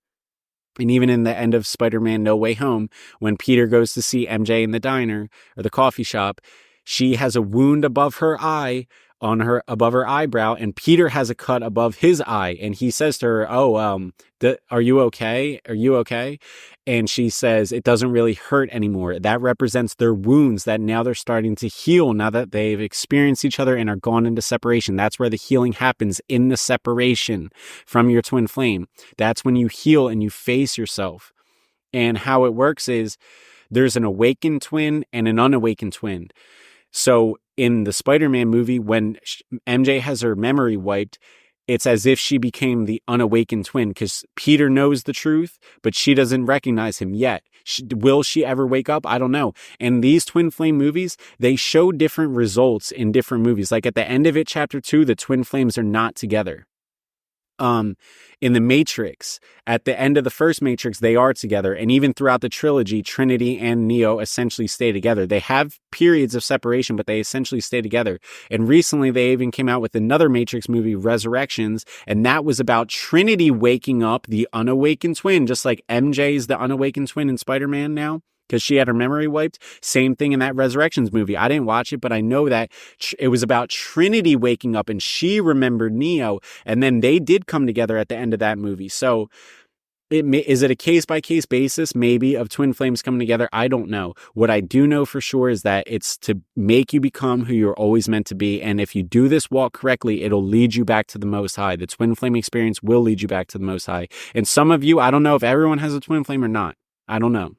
S1: And even in the end of Spider-Man No Way Home, when Peter goes to see MJ in the diner or the coffee shop, she has a wound above her eye, above her eyebrow, and Peter has a cut above his eye. And he says to her, are you okay? Are you okay? And she says, it doesn't really hurt anymore. That represents their wounds that now they're starting to heal, now that they've experienced each other and are gone into separation. That's where the healing happens, in the separation from your twin flame. That's when you heal and you face yourself. And how it works is there's an awakened twin and an unawakened twin. So in the Spider-Man movie, when MJ has her memory wiped, it's as if she became the unawakened twin, because Peter knows the truth, but she doesn't recognize him yet. Will she ever wake up? I don't know. And these twin flame movies, they show different results in different movies. Like at the end of It Chapter 2, the twin flames are not together. In the Matrix, at the end of the first Matrix, they are together. And even throughout the trilogy, Trinity and Neo essentially stay together. They have periods of separation, but they essentially stay together. And recently, they even came out with another Matrix movie, Resurrections, and that was about Trinity waking up the unawakened twin, just like MJ is the unawakened twin in Spider-Man now, because she had her memory wiped. Same thing in that Resurrections movie. I didn't watch it, but I know that it was about Trinity waking up and she remembered Neo. And then they did come together at the end of that movie. So is it a case-by-case basis, maybe, of twin flames coming together? I don't know. What I do know for sure is that it's to make you become who you're always meant to be. And if you do this walk correctly, it'll lead you back to the Most High. The twin flame experience will lead you back to the Most High. And some of you, I don't know if everyone has a twin flame or not. I don't know.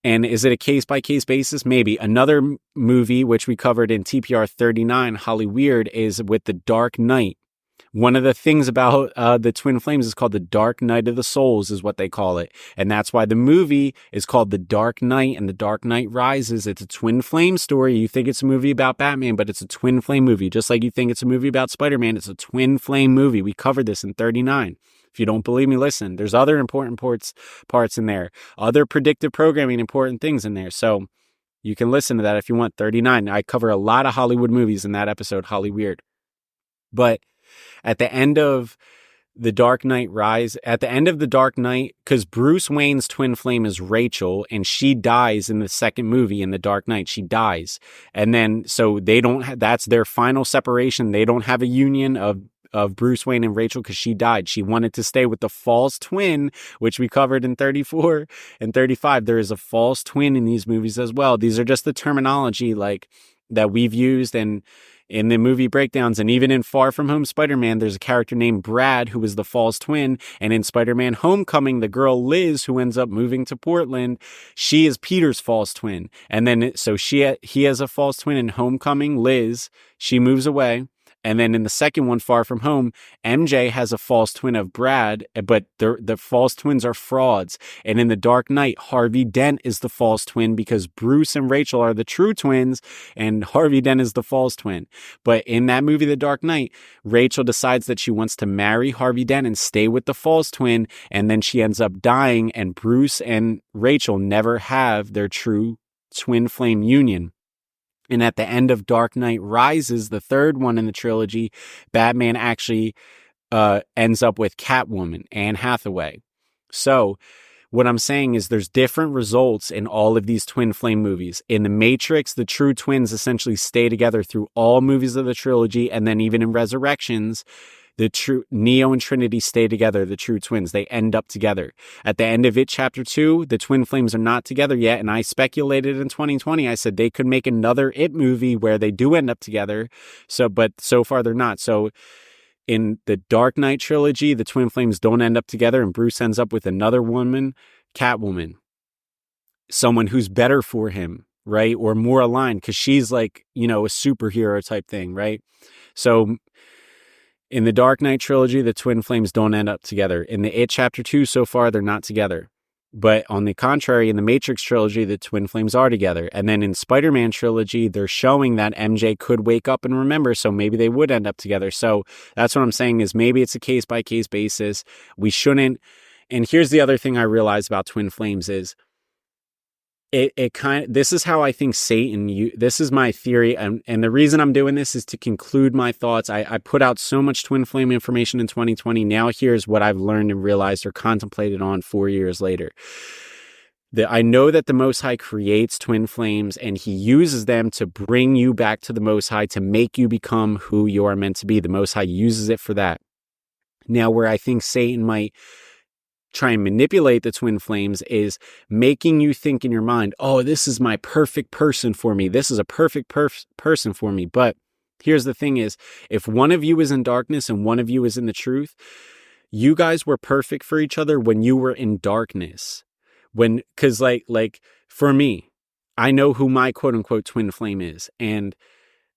S1: And is it a case-by-case basis? Maybe. Another movie, which we covered in TPR 39, Holly Weird, is with The Dark Knight. One of the things about the twin flames is called the Dark Night of the Souls, is what they call it. And that's why the movie is called The Dark Knight and The Dark Knight Rises. It's a twin flame story. You think it's a movie about Batman, but it's a twin flame movie. Just like you think it's a movie about Spider-Man, it's a twin flame movie. We covered this in 39. If you don't believe me, listen. There's other important parts in there. Other predictive programming, important things in there. So you can listen to that if you want. 39. I cover a lot of Hollywood movies in that episode, Holly Weird. But at the end of The Dark Knight Rise, at the end of The Dark Knight, because Bruce Wayne's twin flame is Rachel, and she dies in the second movie in The Dark Knight. She dies. And then, so they don't, that's their final separation. They don't have a union of Bruce Wayne and Rachel because she died. She wanted to stay with the false twin, which we covered in 34 and 35. There is a false twin in these movies as well. These are just the terminology like that we've used and in the movie breakdowns, and even in Far From Home Spider-Man, there's a character named Brad who is the false twin. And in Spider-Man Homecoming, the girl Liz who ends up moving to Portland, she is Peter's false twin. And then so he has a false twin in Homecoming, Liz. She moves away. And then in the second one, Far From Home, MJ has a false twin of Brad, but the false twins are frauds. And in The Dark Knight, Harvey Dent is the false twin because Bruce and Rachel are the true twins and Harvey Dent is the false twin. But in that movie, The Dark Knight, Rachel decides that she wants to marry Harvey Dent and stay with the false twin. And then she ends up dying, and Bruce and Rachel never have their true twin flame union. And at the end of Dark Knight Rises, the third one in the trilogy, Batman actually ends up with Catwoman, Anne Hathaway. So what I'm saying is there's different results in all of these twin flame movies. In The Matrix, the true twins essentially stay together through all movies of the trilogy. And then even in Resurrections, the true Neo and Trinity stay together, the true twins. They end up together. At the end of It Chapter 2, the twin flames are not together yet. And I speculated in 2020, I said they could make another It movie where they do end up together. But so far they're not. So in the Dark Knight trilogy, the twin flames don't end up together and Bruce ends up with another woman, Catwoman. Someone who's better for him, right? Or more aligned because she's like, a superhero type thing, right? So in the Dark Knight trilogy, the twin flames don't end up together. In the It Chapter 2, so far, they're not together. But on the contrary, in the Matrix trilogy, the twin flames are together. And then in Spider-Man trilogy, they're showing that MJ could wake up and remember, so maybe they would end up together. So that's what I'm saying is maybe it's a case-by-case basis. We shouldn't. And here's the other thing I realized about twin flames is this is how I think Satan, this is my theory. And the reason I'm doing this is to conclude my thoughts. I put out so much twin flame information in 2020. Now here's what I've learned and realized or contemplated on 4 years later. I know that the Most High creates twin flames and he uses them to bring you back to the Most High, to make you become who you are meant to be. The Most High uses it for that. Now, where I think Satan might try and manipulate the twin flames is making you think in your mind, oh, this is my perfect person for me. This is a perfect person for me. But here's the thing is, if one of you is in darkness and one of you is in the truth, you guys were perfect for each other when you were in darkness. Cause like for me, I know who my quote unquote twin flame is. And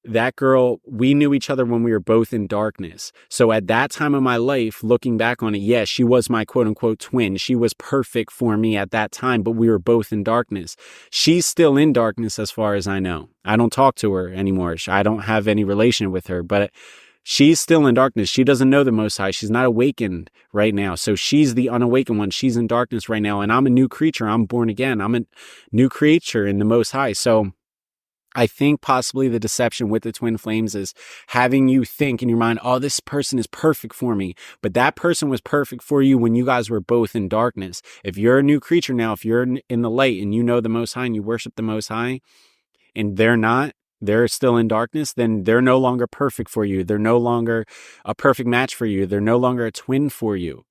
S1: that girl, we knew each other when we were both in darkness. So at that time of my life, looking back on it, yes, she was my quote unquote twin. She was perfect for me at that time, but we were both in darkness. She's still in darkness as far as I know. I don't talk to her anymore. I don't have any relation with her, but she's still in darkness. She doesn't know the Most High. She's not awakened right now. So she's the unawakened one. She's in darkness right now. And I'm a new creature. I'm born again. I'm a new creature in the Most High. So I think possibly the deception with the twin flames is having you think in your mind, oh, this person is perfect for me. But that person was perfect for you when you guys were both in darkness. If you're a new creature now, if you're in the light and you know the Most High and you worship the Most High and they're not, they're still in darkness, then they're no longer perfect for you. They're no longer a perfect match for you. They're no longer a twin for you.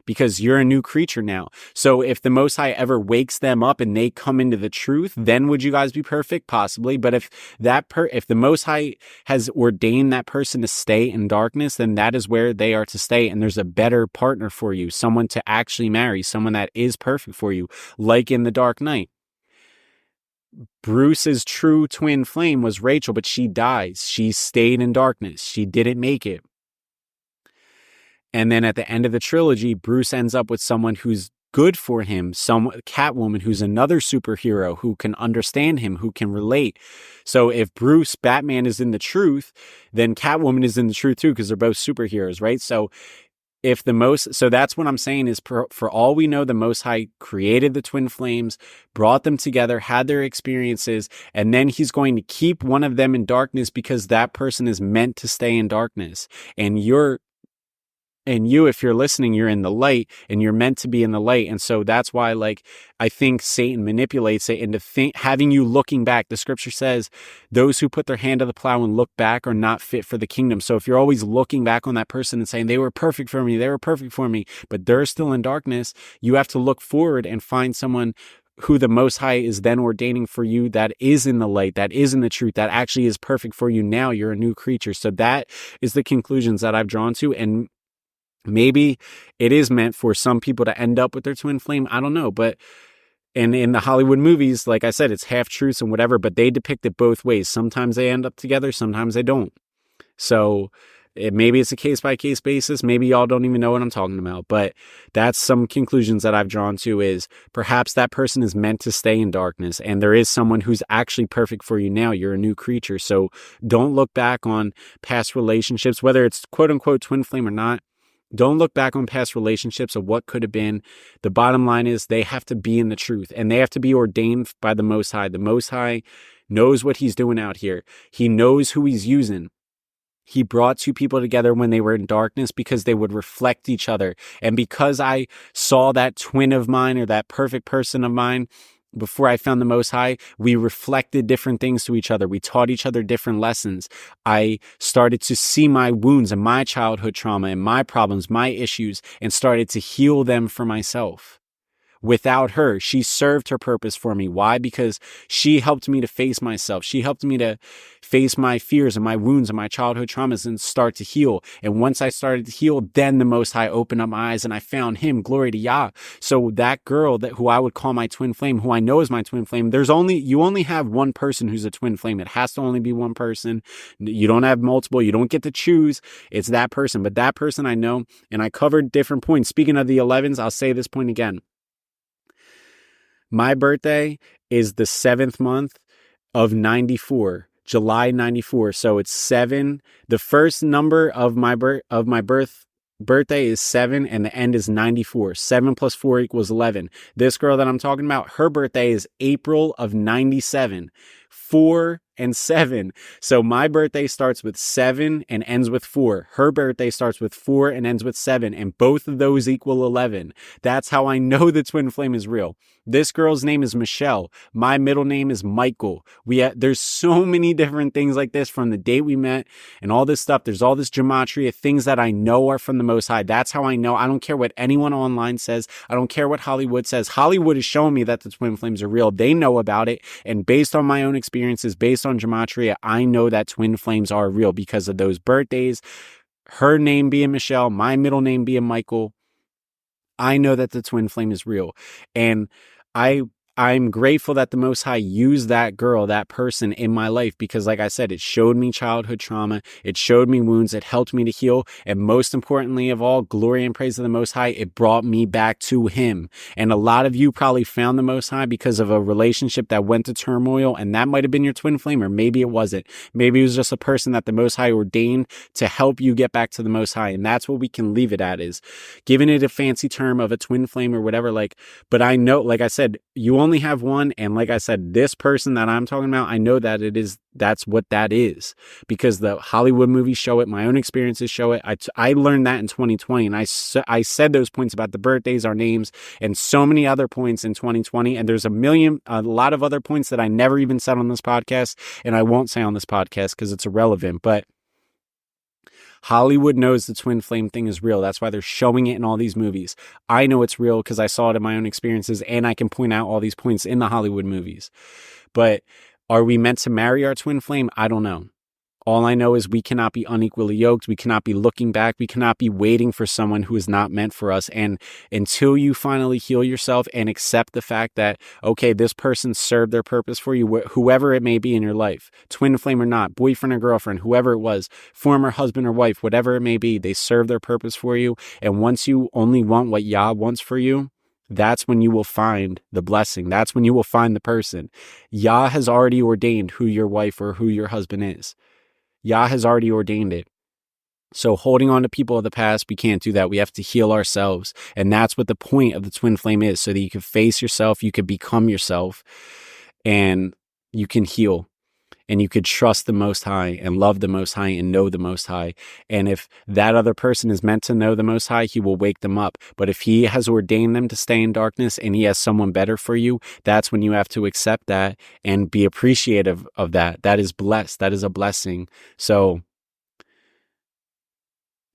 S1: Because you're a new creature now. So if the Most High ever wakes them up and they come into the truth, then would you guys be perfect? Possibly. But if the Most High has ordained that person to stay in darkness, then that is where they are to stay. And there's a better partner for you, someone to actually marry, someone that is perfect for you, like in The Dark Knight. Bruce's true twin flame was Rachel, but she dies. She stayed in darkness. She didn't make it. And then at the end of the trilogy, Bruce ends up with someone who's good for him, some Catwoman who's another superhero who can understand him, who can relate. So if Batman is in the truth, then Catwoman is in the truth too, because they're both superheroes, right? So that's what I'm saying is for all we know, the Most High created the twin flames, brought them together, had their experiences, and then he's going to keep one of them in darkness because that person is meant to stay in darkness. And And you, if you're listening, you're in the light and you're meant to be in the light. And so that's why, like, I think Satan manipulates it into having you looking back. The scripture says those who put their hand to the plow and look back are not fit for the kingdom. So if you're always looking back on that person and saying they were perfect for me, but they're still in darkness, you have to look forward and find someone who the Most High is then ordaining for you, that is in the light, that is in the truth, that actually is perfect for you now. You're a new creature. So that is the conclusions that I've drawn to. And maybe it is meant for some people to end up with their twin flame. I don't know. But in the Hollywood movies, like I said, it's half truths and whatever, but they depict it both ways. Sometimes they end up together, sometimes they don't. So maybe it's a case by case basis. Maybe y'all don't even know what I'm talking about, but that's some conclusions that I've drawn to is perhaps that person is meant to stay in darkness and there is someone who's actually perfect for you now. You're a new creature. So don't look back on past relationships, whether it's quote unquote twin flame or not. Don't look back on past relationships of what could have been. The bottom line is they have to be in the truth and they have to be ordained by the Most High. The Most High knows what he's doing out here. He knows who he's using. He brought two people together when they were in darkness because they would reflect each other. And because I saw that twin of mine or that perfect person of mine before I found the Most High, we reflected different things to each other. We taught each other different lessons. I started to see my wounds and my childhood trauma and my problems, my issues, and started to heal them for myself. Without her, she served her purpose for me. Why? Because she helped me to face myself. She helped me to face my fears and my wounds and my childhood traumas and start to heal. And once I started to heal, then the Most High opened up my eyes and I found him. Glory to Yah. So that girl who I would call my twin flame, who I know is my twin flame, you only have one person who's a twin flame. It has to only be one person. You don't have multiple. You don't get to choose. It's that person. But that person I know, and I covered different points. Speaking of the 11s, I'll say this point again. My birthday is the 7th month of 94, July 94. So it's 7. The first number of my birthday is 7 and the end is 94. 7 plus 4 equals 11. This girl that I'm talking about, her birthday is April of 97. 4 and 7. So my birthday starts with 7 and ends with 4. Her birthday starts with 4 and ends with 7. And both of those equal 11. That's how I know the twin flame is real. This girl's name is Michelle. My middle name is Michael. There's so many different things like this from the date we met and all this stuff. There's all this gematria, things that I know are from the Most High. That's how I know. I don't care what anyone online says. I don't care what Hollywood says. Hollywood is showing me that the twin flames are real. They know about it. And based on my own experiences, based on gematria, I know that twin flames are real because of those birthdays. Her name being Michelle, my middle name being Michael. I know that the twin flame is real. And I'm grateful that the Most High used that girl, that person in my life, because like I said, it showed me childhood trauma. It showed me wounds. It helped me to heal. And most importantly of all, glory and praise to the Most High, it brought me back to him. And a lot of you probably found the Most High because of a relationship that went to turmoil, and that might have been your twin flame, or maybe it wasn't. Maybe it was just a person that the Most High ordained to help you get back to the Most High. And that's what we can leave it at, is giving it a fancy term of a twin flame or whatever. But I know, like I said, you only have one. And like I said, this person that I'm talking about, I know that that's what that is, because the Hollywood movies show it. My own experiences show it. I learned that in 2020. And I said those points about the birthdays, our names, and so many other points in 2020. And there's a lot of other points that I never even said on this podcast. And I won't say on this podcast because it's irrelevant, but Hollywood knows the twin flame thing is real. That's why they're showing it in all these movies. I know it's real because I saw it in my own experiences, and I can point out all these points in the Hollywood movies. But are we meant to marry our twin flame? I don't know. All I know is we cannot be unequally yoked. We cannot be looking back. We cannot be waiting for someone who is not meant for us. And until you finally heal yourself and accept the fact that, okay, this person served their purpose for you, whoever it may be in your life, twin flame or not, boyfriend or girlfriend, whoever it was, former husband or wife, whatever it may be, they serve their purpose for you. And once you only want what Yah wants for you, that's when you will find the blessing. That's when you will find the person. Yah has already ordained who your wife or who your husband is. Yah has already ordained it. So holding on to people of the past, we can't do that. We have to heal ourselves. And that's what the point of the twin flame is, so that you can face yourself, you can become yourself, and you can heal. and you could trust the Most High and love the Most High and know the Most High. And if that other person is meant to know the Most High, he will wake them up. But if he has ordained them to stay in darkness and he has someone better for you, that's when you have to accept that and be appreciative of that. That is blessed. That is a blessing. So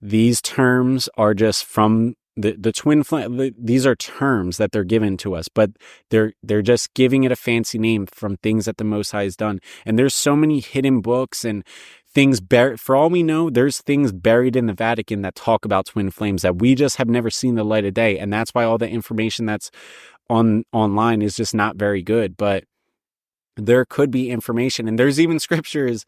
S1: these terms are just from the twin flame. These are terms that they're given to us, but they're just giving it a fancy name from things that the Most High has done. And there's so many hidden books and things buried. For all we know, there's things buried in the Vatican that talk about twin flames that we just have never seen the light of day. And that's why all the information that's online is just not very good. But there could be information, and there's even scriptures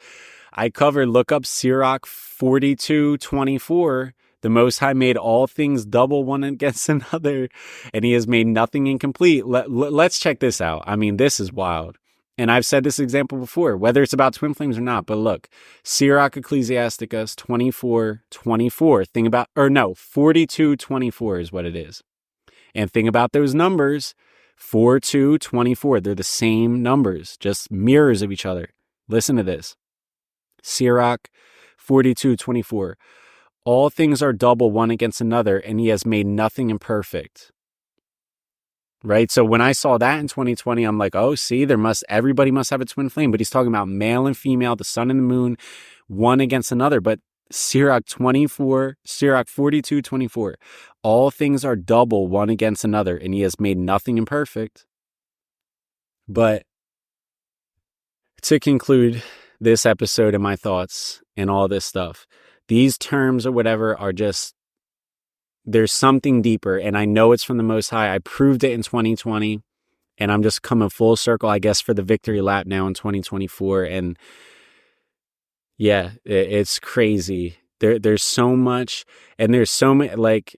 S1: I covered. Look up Sirach 42:24. The Most High made all things double one against another, and he has made nothing incomplete. Let's check this out. I mean, this is wild. And I've said this example before, whether it's about twin flames or not. But look, Sirach Ecclesiasticus 24:24. 42:24 is what it is. And think about those numbers, 4, 2, 24. They're the same numbers, just mirrors of each other. Listen to this. Sirach 42:24. All things are double one against another, and he has made nothing imperfect. Right? So when I saw that in 2020, I'm like, oh, see, everybody must have a twin flame. But he's talking about male and female, the sun and the moon, one against another. But Sirach 42:24. All things are double one against another, and he has made nothing imperfect. But to conclude this episode and my thoughts and all this stuff, these terms or whatever are just, there's something deeper. And I know it's from the Most High. I proved it in 2020, and I'm just coming full circle, I guess, for the victory lap now in 2024. And yeah, it's crazy. There's so much, and there's so many, like,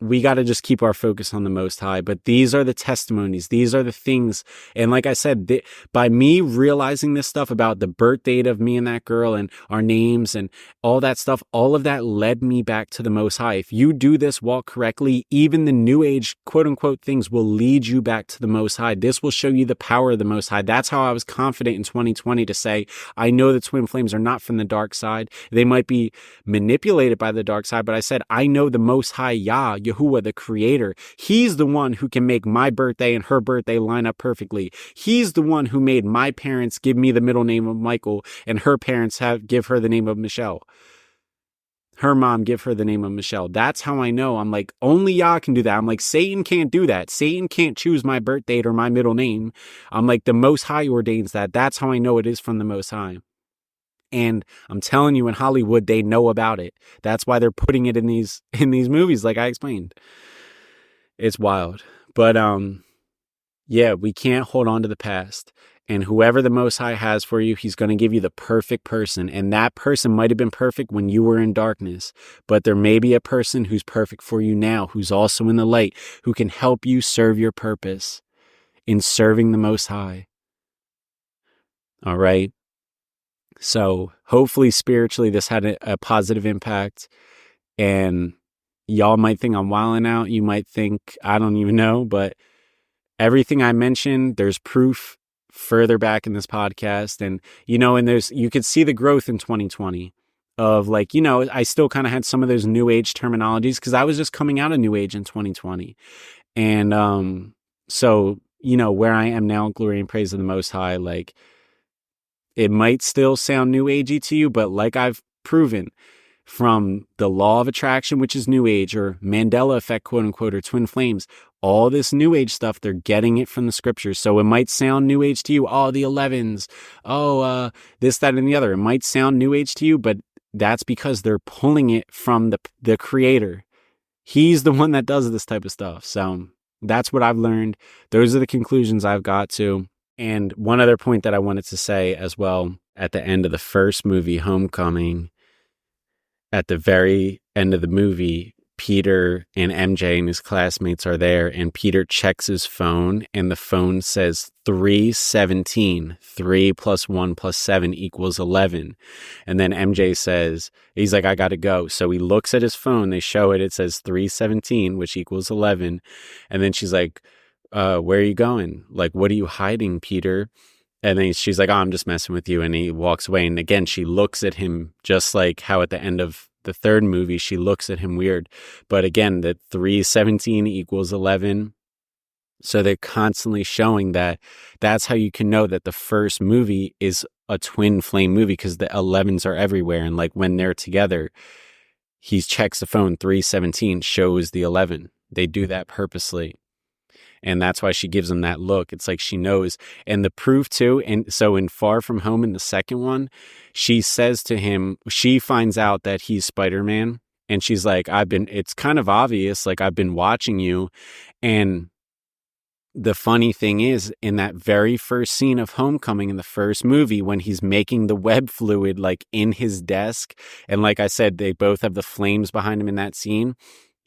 S1: we got to just keep our focus on the Most High. But these are the testimonies. These are the things. And like I said, by me realizing this stuff about the birth date of me and that girl and our names and all that stuff, all of that led me back to the Most High. If you do this walk correctly, even the new age, quote unquote, things will lead you back to the Most High. This will show you the power of the Most High. That's how I was confident in 2020 to say, I know the twin flames are not from the dark side. They might be manipulated by the dark side, but I said, I know the Most High Yah, Yahuwah, the creator. He's the one who can make my birthday and her birthday line up perfectly. He's the one who made my parents give me the middle name of Michael and her parents give her the name of Michelle. Her mom give her the name of Michelle. That's how I know. I'm like, only Yah can do that. I'm like, Satan can't do that. Satan can't choose my birth date or my middle name. I'm like, the Most High ordains that. That's how I know it is from the Most High. And I'm telling you, in Hollywood, they know about it. That's why they're putting it in these movies, like I explained. It's wild. But yeah, we can't hold on to the past. And whoever the Most High has for you, he's going to give you the perfect person. And that person might have been perfect when you were in darkness. But there may be a person who's perfect for you now, who's also in the light, who can help you serve your purpose in serving the Most High. All right? So hopefully spiritually this had a positive impact, and y'all might think I'm wilding out. You might think, I don't even know, but everything I mentioned, there's proof further back in this podcast. And, and you could see the growth in 2020 of like, I still kind of had some of those new age terminologies because I was just coming out of new age in 2020. And so, where I am now, glory and praise of the Most High, like, it might still sound new agey to you, but like I've proven from the law of attraction, which is new age, or Mandela effect, quote unquote, or twin flames, all this new age stuff, they're getting it from the scriptures. So it might sound new age to you. Oh, the 11s. Oh, this, that, and the other. It might sound new age to you, but that's because they're pulling it from the creator. He's the one that does this type of stuff. So that's what I've learned. Those are the conclusions I've got to. And one other point that I wanted to say as well, at the end of the first movie, Homecoming, at the very end of the movie, Peter and MJ and his classmates are there, and Peter checks his phone, and the phone says 317. 3 plus 1 plus 7 equals 11. And then MJ says, he's like, I got to go. So he looks at his phone, they show it, it says 317, which equals 11. And then she's like, where are you going? Like, what are you hiding, Peter? And then she's like, oh, I'm just messing with you. And he walks away. And again, she looks at him just like how at the end of the third movie, she looks at him weird. But again, the 317 equals 11. So they're constantly showing that that's how you can know that the first movie is a twin flame movie, because the 11s are everywhere. And like when they're together, he checks the phone, 317 shows the 11. They do that purposely. And that's why she gives him that look. It's like she knows. And the proof too. And so in Far From Home, in the second one, she says to him, she finds out that he's Spider-Man. And she's like, it's kind of obvious. Like, I've been watching you. And the funny thing is, in that very first scene of Homecoming in the first movie, when he's making the web fluid, like in his desk, and like I said, they both have the flames behind him in that scene.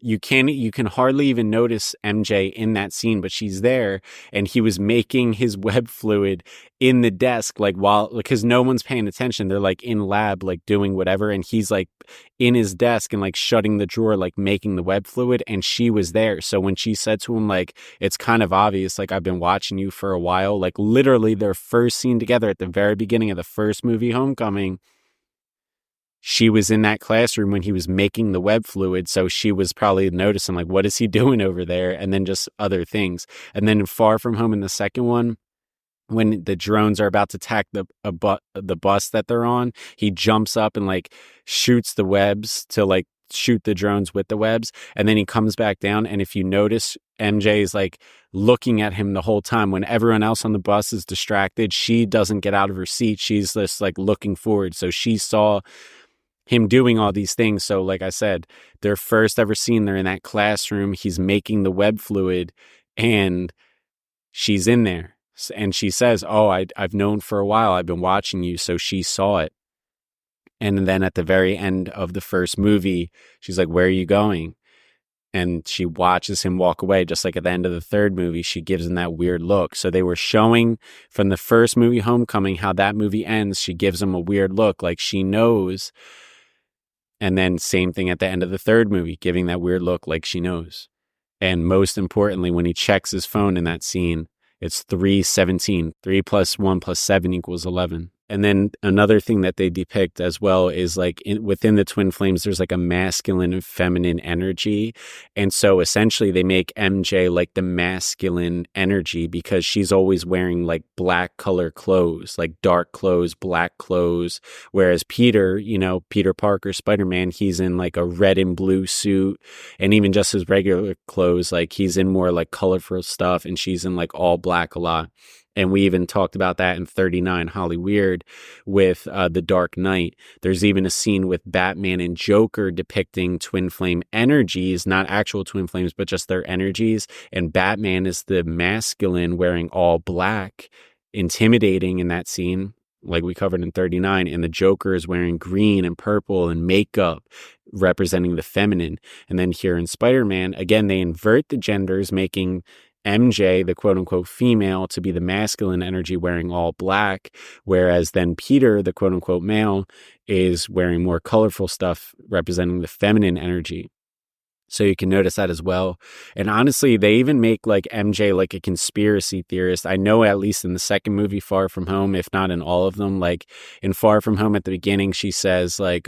S1: You can hardly even notice MJ in that scene, but she's there, and he was making his web fluid in the desk, like because no one's paying attention. They're like in lab, like doing whatever. And he's like in his desk and like shutting the drawer, like making the web fluid. And she was there. So when she said to him, like, it's kind of obvious, like, I've been watching you for a while, like literally their first scene together at the very beginning of the first movie, Homecoming, she was in that classroom when he was making the web fluid. So she was probably noticing, like, what is he doing over there? And then just other things. And then in Far From Home, in the second one, when the drones are about to attack the bus that they're on, he jumps up and like shoots the webs to like shoot the drones with the webs. And then he comes back down. And if you notice, MJ is like looking at him the whole time. When everyone else on the bus is distracted, she doesn't get out of her seat. She's just like looking forward. So she saw him doing all these things. So like I said, their first ever scene, they're in that classroom, he's making the web fluid, and she's in there. And she says, oh, I've known for a while, I've been watching you. So she saw it. And then at the very end of the first movie, she's like, where are you going? And she watches him walk away. Just like at the end of the third movie, she gives him that weird look. So they were showing from the first movie, Homecoming, how that movie ends. She gives him a weird look, like she knows. And then same thing at the end of the third movie, giving that weird look like she knows. And most importantly, when he checks his phone in that scene, it's 317. 3 plus 1 plus 7 equals 11. And then another thing that they depict as well is like within the twin flames, there's like a masculine and feminine energy. And so essentially they make MJ like the masculine energy, because she's always wearing like black color clothes, like dark clothes, black clothes. Whereas Peter, Peter Parker, Spider-Man, he's in like a red and blue suit, and even just his regular clothes, like he's in more like colorful stuff, and she's in like all black a lot. And we even talked about that in 39, Holly Weird, with The Dark Knight. There's even a scene with Batman and Joker depicting twin flame energies, not actual twin flames, but just their energies. And Batman is the masculine, wearing all black, intimidating in that scene, like we covered in 39. And the Joker is wearing green and purple and makeup, representing the feminine. And then here in Spider-Man, again, they invert the genders, making MJ, the quote unquote female, to be the masculine energy, wearing all black, whereas then Peter, the quote unquote male, is wearing more colorful stuff, representing the feminine energy. So you can notice that as well. And honestly, they even make like MJ like a conspiracy theorist. I know at least in the second movie, Far From Home, if not in all of them, like in Far From Home at the beginning, she says like,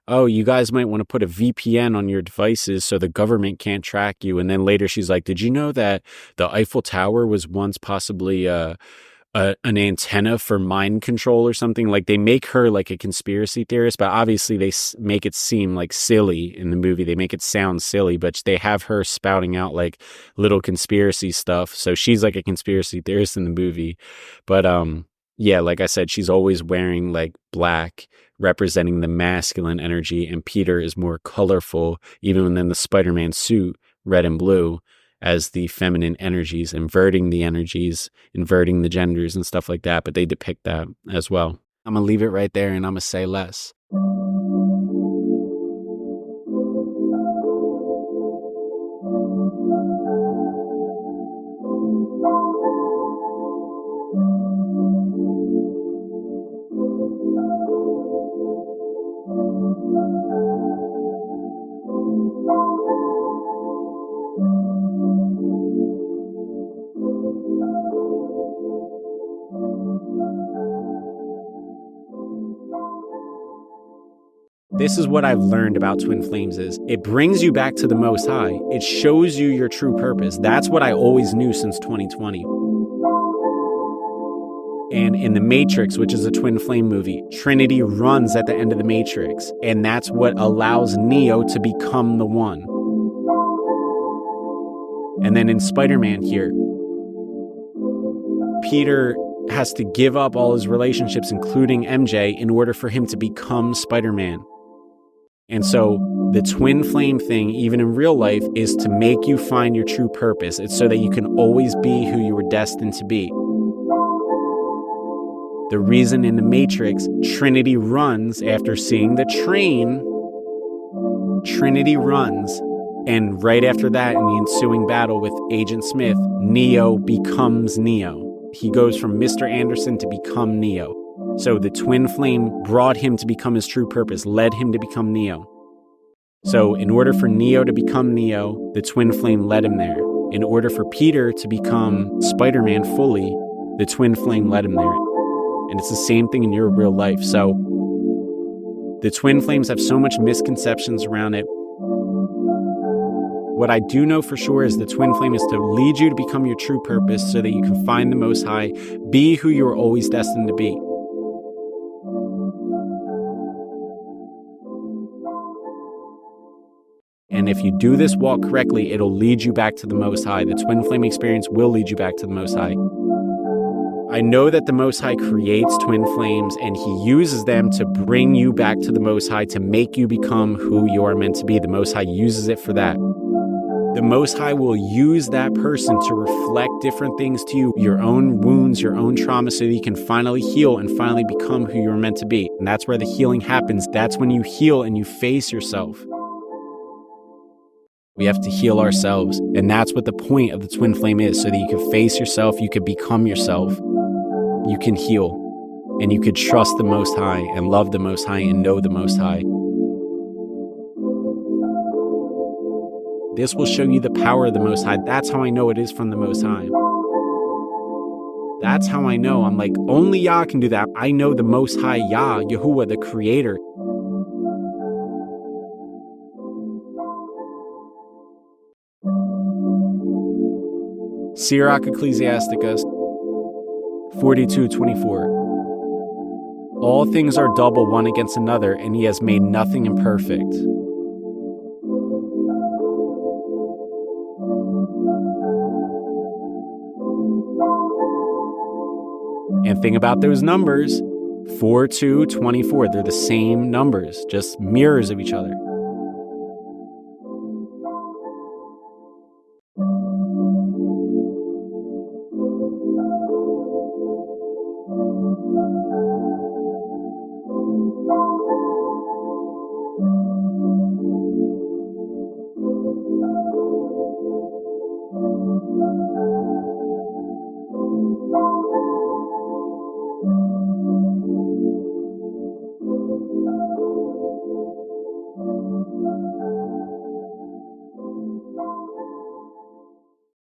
S1: oh, you guys might want to put a VPN on your devices so the government can't track you. And then later she's like, did you know that the Eiffel Tower was once possibly an antenna for mind control or something? Like they make her like a conspiracy theorist, but obviously they make it seem like silly in the movie. They make it sound silly, but they have her spouting out like little conspiracy stuff. So she's like a conspiracy theorist in the movie. But yeah, like I said, she's always wearing like black, representing the masculine energy, and Peter is more colorful, even within the Spider-Man suit, red and blue, as the feminine energies, inverting the energies, inverting the genders and stuff like that. But they depict that as well. I'm going to leave it right there, and I'm going to say less. This is what I've learned about twin flames is it brings you back to the Most High. It shows you your true purpose. That's what I always knew since 2020. And in The Matrix, which is a twin flame movie, Trinity runs at the end of The Matrix. And that's what allows Neo to become the one. And then in Spider-Man here, Peter has to give up all his relationships, including MJ, in order for him to become Spider-Man. And so the twin flame thing, even in real life, is to make you find your true purpose. It's so that you can always be who you were destined to be. The reason in The Matrix, Trinity runs after seeing the train. Trinity runs. And right after that, in the ensuing battle with Agent Smith, Neo becomes Neo. He goes from Mr. Anderson to become Neo. So the twin flame brought him to become his true purpose, led him to become Neo. So in order for Neo to become Neo, the twin flame led him there. In order for Peter to become Spider-Man fully, the twin flame led him there. And it's the same thing in your real life. So the twin flames have so much misconceptions around it. What I do know for sure is the twin flame is to lead you to become your true purpose so that you can find the Most High, be who you were always destined to be. And if you do this walk correctly, it'll lead you back to the Most High. The twin flame experience will lead you back to the Most High. I know that the Most High creates twin flames and he uses them to bring you back to the Most High, to make you become who you are meant to be. The Most High uses it for that. The Most High will use that person to reflect different things to you, your own wounds, your own trauma, so that you can finally heal and finally become who you're meant to be. And that's where the healing happens. That's when you heal and you face yourself. We have to heal ourselves. And that's what the point of the twin flame is, so that you can face yourself, you can become yourself, you can heal, and you could trust the Most High and love the Most High and know the Most High. This will show you the power of the Most High. That's how I know it is from the Most High. That's how I know. I'm like, only Yah can do that. I know the Most High Yah, Yahuwah, the Creator. Sirach Ecclesiasticus 42:24. All things are double one against another, and he has made nothing imperfect. And think about those numbers, 4, 2, 24. They're the same numbers, just mirrors of each other.